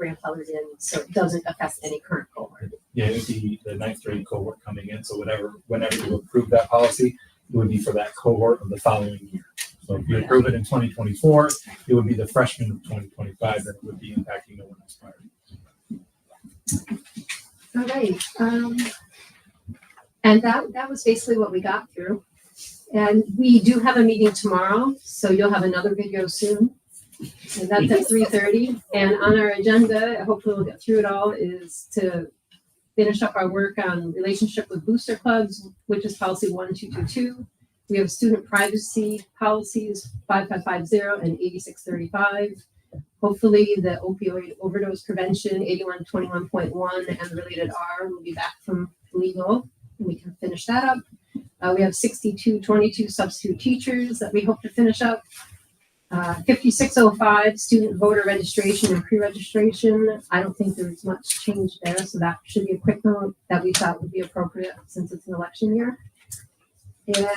grandfathered in, so it doesn't affect any current cohort. Yeah, it would be the ninth grade cohort coming in, so whenever you approve that policy, it would be for that cohort of the following year. So if you approve it in 2024, it would be the freshmen of 2025 that would be impacting no one else prior. All right. And that was basically what we got through. And we do have a meeting tomorrow, so you'll have another video soon. And that's at 3:30. And on our agenda, hopefully we'll get through it all, is to finish up our work on relationship with booster clubs, which is policy 1222. We have student privacy policies 5550 and 8635. Hopefully the opioid overdose prevention 8121.1 and the related R will be back from legal, and we can finish that up. We have 6222 substitute teachers that we hope to finish up. 5605 student voter registration and pre-registration. I don't think there's much change there, so that should be a quick note that we thought would be appropriate since it's an election year.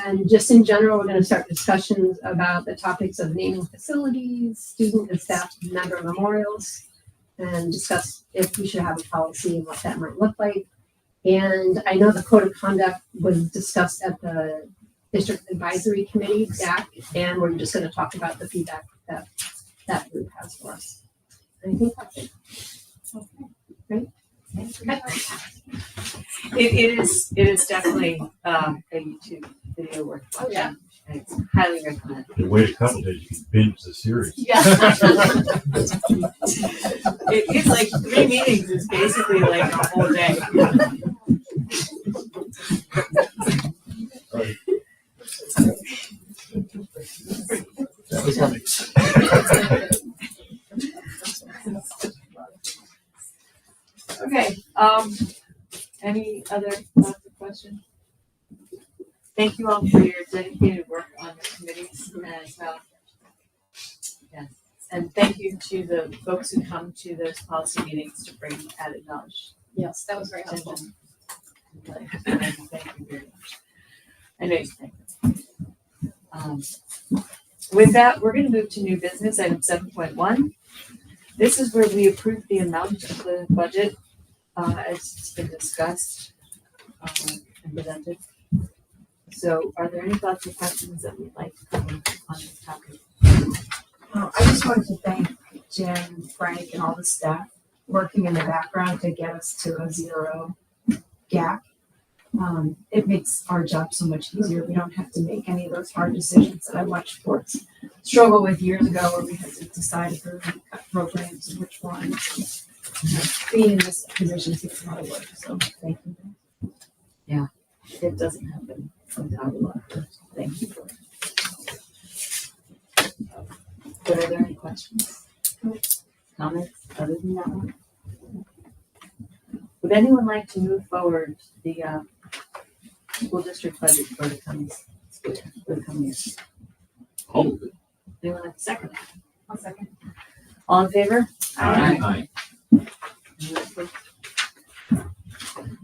And just in general, we're going to start discussions about the topics of naming facilities, student and staff member memorials, and discuss if we should have a policy and what that might look like. And I know the code of conduct was discussed at the district advisory committee, DAC, and we're just going to talk about the feedback that that group has for us. I think that's it. Okay, great. It is definitely a YouTube video worth watching. Yeah. And it's highly recommended. The way to couple days, you can binge the series. Yeah. It's like 3 meetings is basically like a whole day. That was funny. Okay, any other questions? Thank you all for your dedicated work on the committees as well. Yes, and thank you to the folks who come to those policy meetings to bring added knowledge. Yes, that was very helpful. Thank you very much. I know you think. With that, we're going to move to new business, item 7.1. This is where we approve the amount of the budget as it's been discussed and presented. So are there any thoughts or questions that we'd like to cover on this topic? I just wanted to thank Jen, Frank, and all the staff working in the background to get us to a 0 gap. It makes our job so much easier. We don't have to make any of those hard decisions that I watched sports struggle with years ago, where we had to decide if we were going to cut programs and which ones. Being in this position takes a lot of work, so thank you. It doesn't happen without a lot of work. Thank you for it. But are there any questions? Comments other than that one? Would anyone like to move forward the, school district budget for the coming school year, for the coming year? I'll move it. Anyone like to second? I'll second. All in favor? Aye.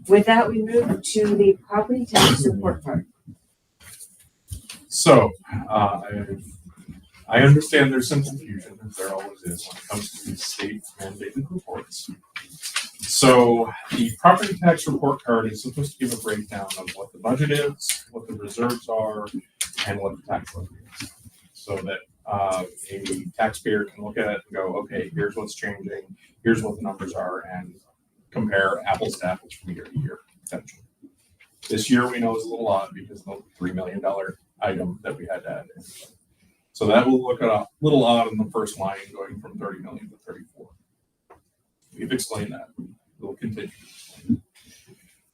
With that, we move to the property tax report card. So, I understand there's some confusion, as there always is when it comes to these state mandated reports. So the property tax report card is supposed to give a breakdown of what the budget is, what the reserves are, and what the tax levy is. So that a taxpayer can look at it and go, okay, here's what's changing, here's what the numbers are, and compare apples to apples from year to year, potentially. This year we know is a little odd because of the $3 million item that we had to add in. So that will look a little odd in the first line, going from 30 million to 34. We've explained that. We'll continue.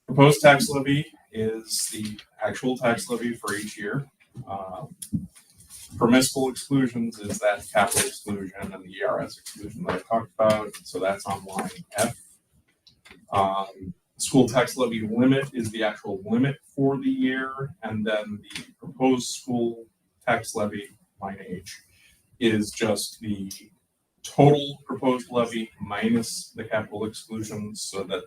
Proposed tax levy is the actual tax levy for each year. Permissible exclusions is that capital exclusion and the ERS exclusion that I talked about. So that's on line F. School tax levy limit is the actual limit for the year, and then the proposed school tax levy, line H, is just the total proposed levy minus the capital exclusions, so that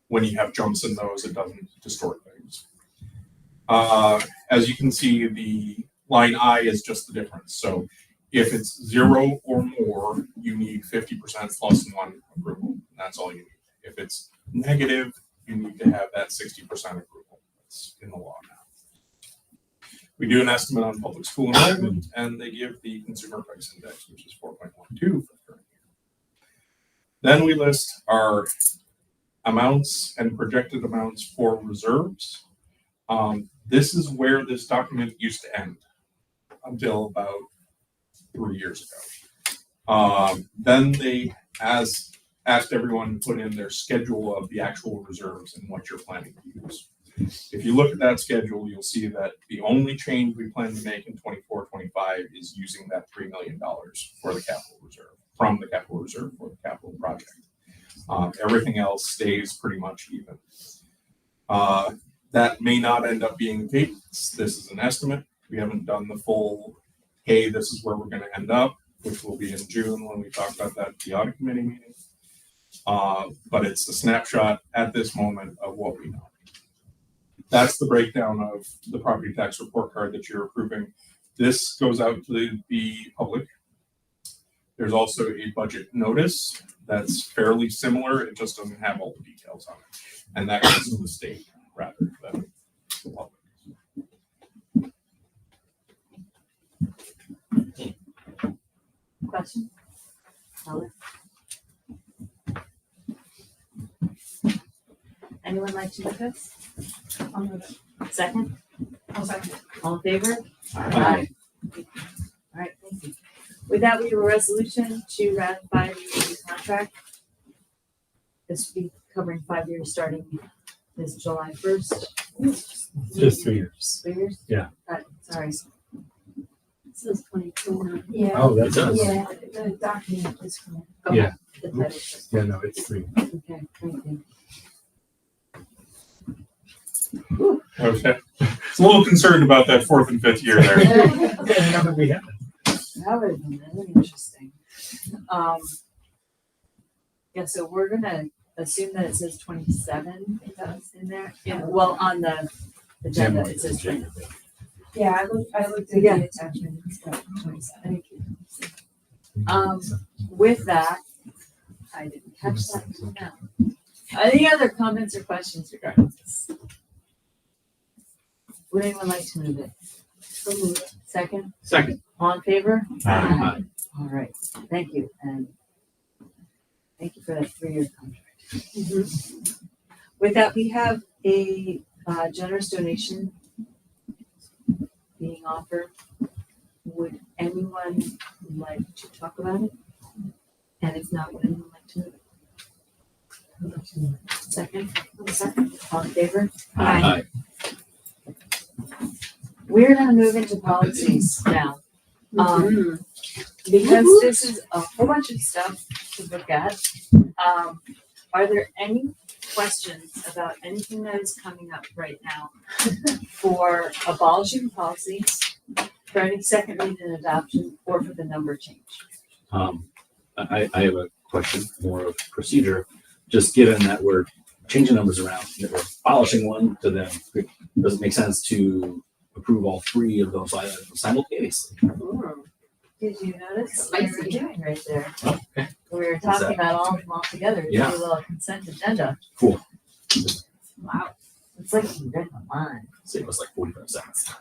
when you have jumps in those, it doesn't distort things. As you can see, the line I is just the difference. So if it's 0 or more, you need 50% plus one approval. That's all you need. If it's negative, you need to have that 60% approval. That's in the law now. We do an estimate on public school enrollment, and they give the consumer price index, which is 4.12 for the current year. Then we list our amounts and projected amounts for reserves. This is where this document used to end until about 3 years ago. Then they asked everyone to put in their schedule of the actual reserves and what you're planning to use. If you look at that schedule, you'll see that the only change we plan to make in 24-25 is using that $3 million for the capital reserve, from the capital reserve for the capital project. Everything else stays pretty much even. That may not end up being the case. This is an estimate. We haven't done the full, hey, this is where we're going to end up, which will be in June when we talk about that at the audit committee meeting. But it's a snapshot at this moment of what we know. That's the breakdown of the property tax report card that you're approving. This goes out to the public. There's also a budget notice that's fairly similar. It just doesn't have all the details on it. And that goes to the state rather than the public. Question? Comment? Anyone like to move this? I'll move it. Second? I'll second. All in favor? Aye. All right, thank you. With that, we have a resolution to ratify the contract. This will be covering 5 years starting this July 1st. Just 3 years. 3 years? Yeah. Sorry. It says 2029. Yeah. Oh, that does. Yeah, the document is correct. Okay. Yeah. The title's- Yeah, no, it's 3. Okay, thank you. Okay. It's a little concerned about that 4th and 5th year there. Now that we have it. That would have been really interesting. Yeah, so we're gonna assume that it says 27 It does. in there. Yeah, well, on the agenda, it says 20. Yeah, I looked at Yeah. the attachment, it's got 27. With that, I didn't catch that until now. Any other comments or questions regarding this? Would anyone like to move it? So move it. Second, Second. all in favor? Aye. All right, thank you, and thank you for that 3-year contract. With that, we have a generous donation being offered. Would anyone like to talk about it? And if not, would anyone like to move it? Second, all in favor? Aye. We're gonna move into policies now. Because this is a whole bunch of stuff to look at. Are there any questions about anything that is coming up right now for abolishing policies, for any second reading and adoption, or for the number change? I have a question, more of procedure, just given that we're changing numbers around, that we're abolishing one to then, does it make sense to approve all three of those items simultaneously? Did you notice what we were doing right there? Okay. We were What's talking that? about all of them all together, do Yeah. a little consent agenda. Cool. Wow. It's like you read my mind. Save us like 45 seconds.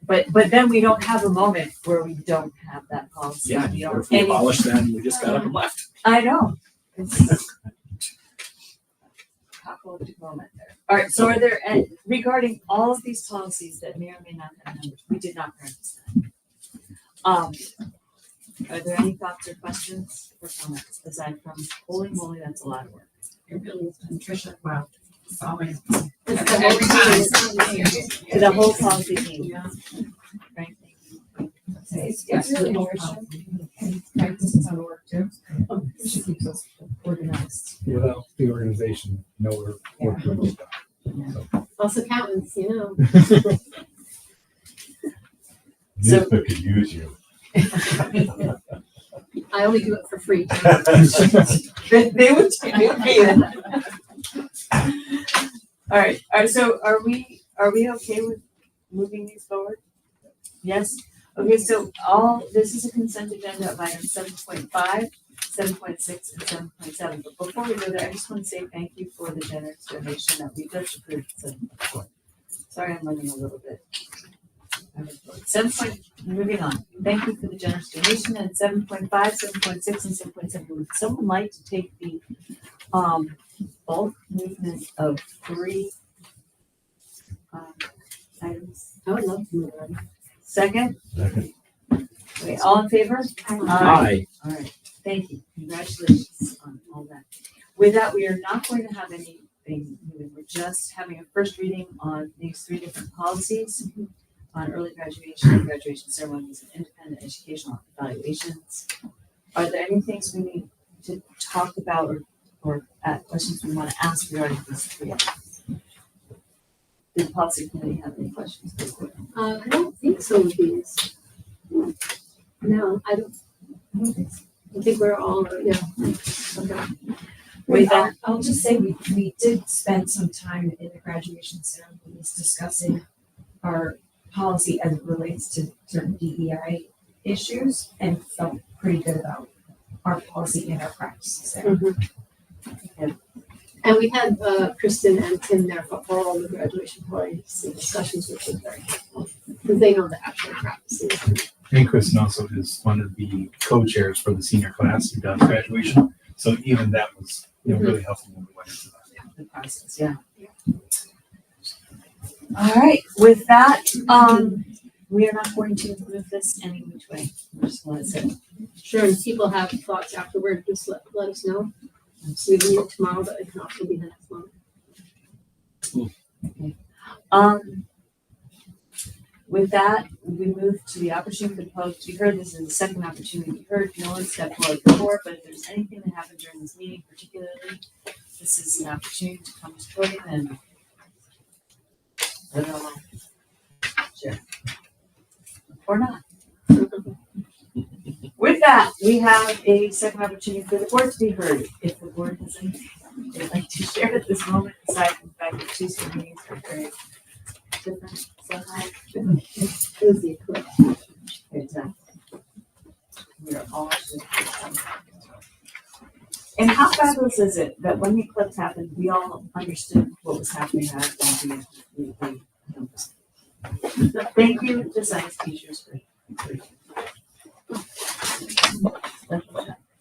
But then we don't have a moment where we don't have that policy. Yeah, We or don't if we any- abolish them, we just got up and left. I know. It's apocalyptic moment there. All right, so are there, regarding all of these policies that may or may not have numbers, we did not practice that. Are there any thoughts or questions or comments aside from, holy moly, that's a lot of work? It really is. Patricia, wow, it's always. Every To the whole policy team. Yeah. Right? It's really efficient. And practices on work too. It keeps us organized. Without the organization, no work would be done. Us accountants, you know. So- NISBA could use you. I only do it for free. They would pay them. All right, so are we okay with moving these forward? Yes? Okay, so this is a consent agenda of items 7.5, 7.6, and 7.7. But before we go there, I just want to say thank you for the generous donation that we just approved. 7.4. Sorry, I'm running a little bit. Moving on. Thank you for the generous donation. And 7.5, 7.6, and 7.7. Would someone like to take the bulk movement of 3 items? I would love to move on. Second? Second. Wait, all in favor? Aye. All right, thank you. Congratulations on all that. With that, we are not going to have anything moving. We're just having a first reading on these 3 different policies on early graduation, graduation ceremonies, and independent educational evaluations. Are there any things we need to talk about or questions we want to ask regarding these 3 items? Did the policy committee have any questions? I don't think so with these. No, I don't think so. I think we're all, yeah. Okay. With that, I'll just say we did spend some time in the graduation ceremonies discussing our policy as it relates to certain DEI issues and felt pretty good about our policy and our practices there. And we had Kristen and Tim there for all the graduation parties and discussions, which was very helpful. Because they know the actual practices. And Kristen also is one of the co-chairs for the senior class who does graduation. So even that was, really helpful when we went into that. the process, yeah. All right, with that, we are not going to move this any which way. We're just gonna sit. Sure, and if people have thoughts afterward, just let us know. We can meet it tomorrow, but it can also be the next one. With that, we move to the opportunity for the public to be heard. This is the second opportunity to be heard. No one stepped forward before, but if there's anything that happened during this meeting particularly, this is an opportunity to come to the podium and I don't know, share. Or not. With that, we have a second opportunity for the board to be heard. If the board has anything they'd like to share at this moment, aside from the fact that Tuesday meetings are very different somehow. It was the eclipse. Exactly. We are all shifting. And how fabulous is it that when the eclipse happened, we all understood what was happening out of the Thank you to science teachers for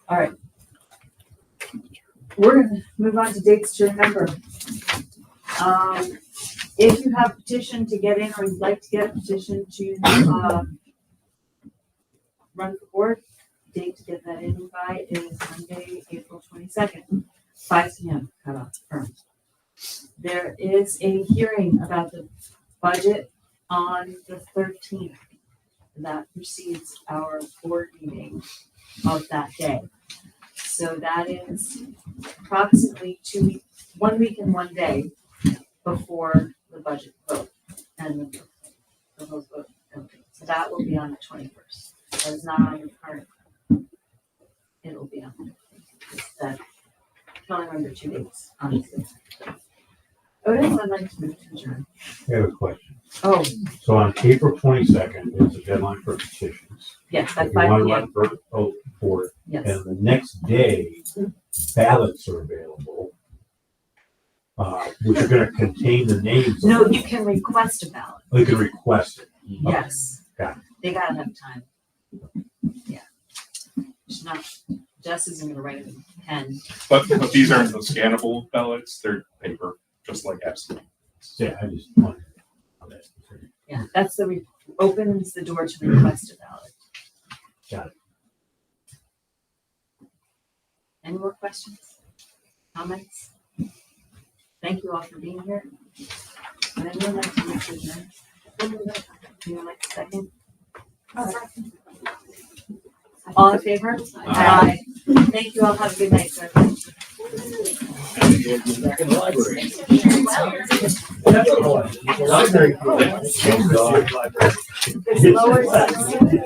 all right. We're gonna move on to dates to remember. If you have a petition to get in or you'd like to get a petition to run for board, date to get that in by is Monday, April 22nd, 5 p.m. cutoff firm. There is a hearing about the budget on the 13th. That precedes our board meeting of that day. So that is approximately 1 week and 1 day before the budget vote and the proposed vote. Okay, so that will be on the 21st. That is not on the current. It will be on that. Can only remember 2 dates, honestly. Otis, I'd like to move to adjourn. I have a question. Oh, So on April 22nd is the deadline for petitions. yes, If at you 5 want to p.m. run for, vote for it, Yes. and the next day, ballots are available, which are gonna contain the names. of No, them. you can request a ballot. You can request it. Yes. Got it. They gotta have time. Yeah. She's not, Jess isn't gonna write it in pen. But these aren't the scannable ballots, they're paper, just like absentee. Yeah, I just wanted. Yeah, that's opens the door to request a ballot. Got it. Any more questions? Comments? Thank you all for being here. Would anyone like to move to adjourn? Anyone like a second? All in favor? Aye. Thank you all. Have a good night, sir. Back in the library. This lower section.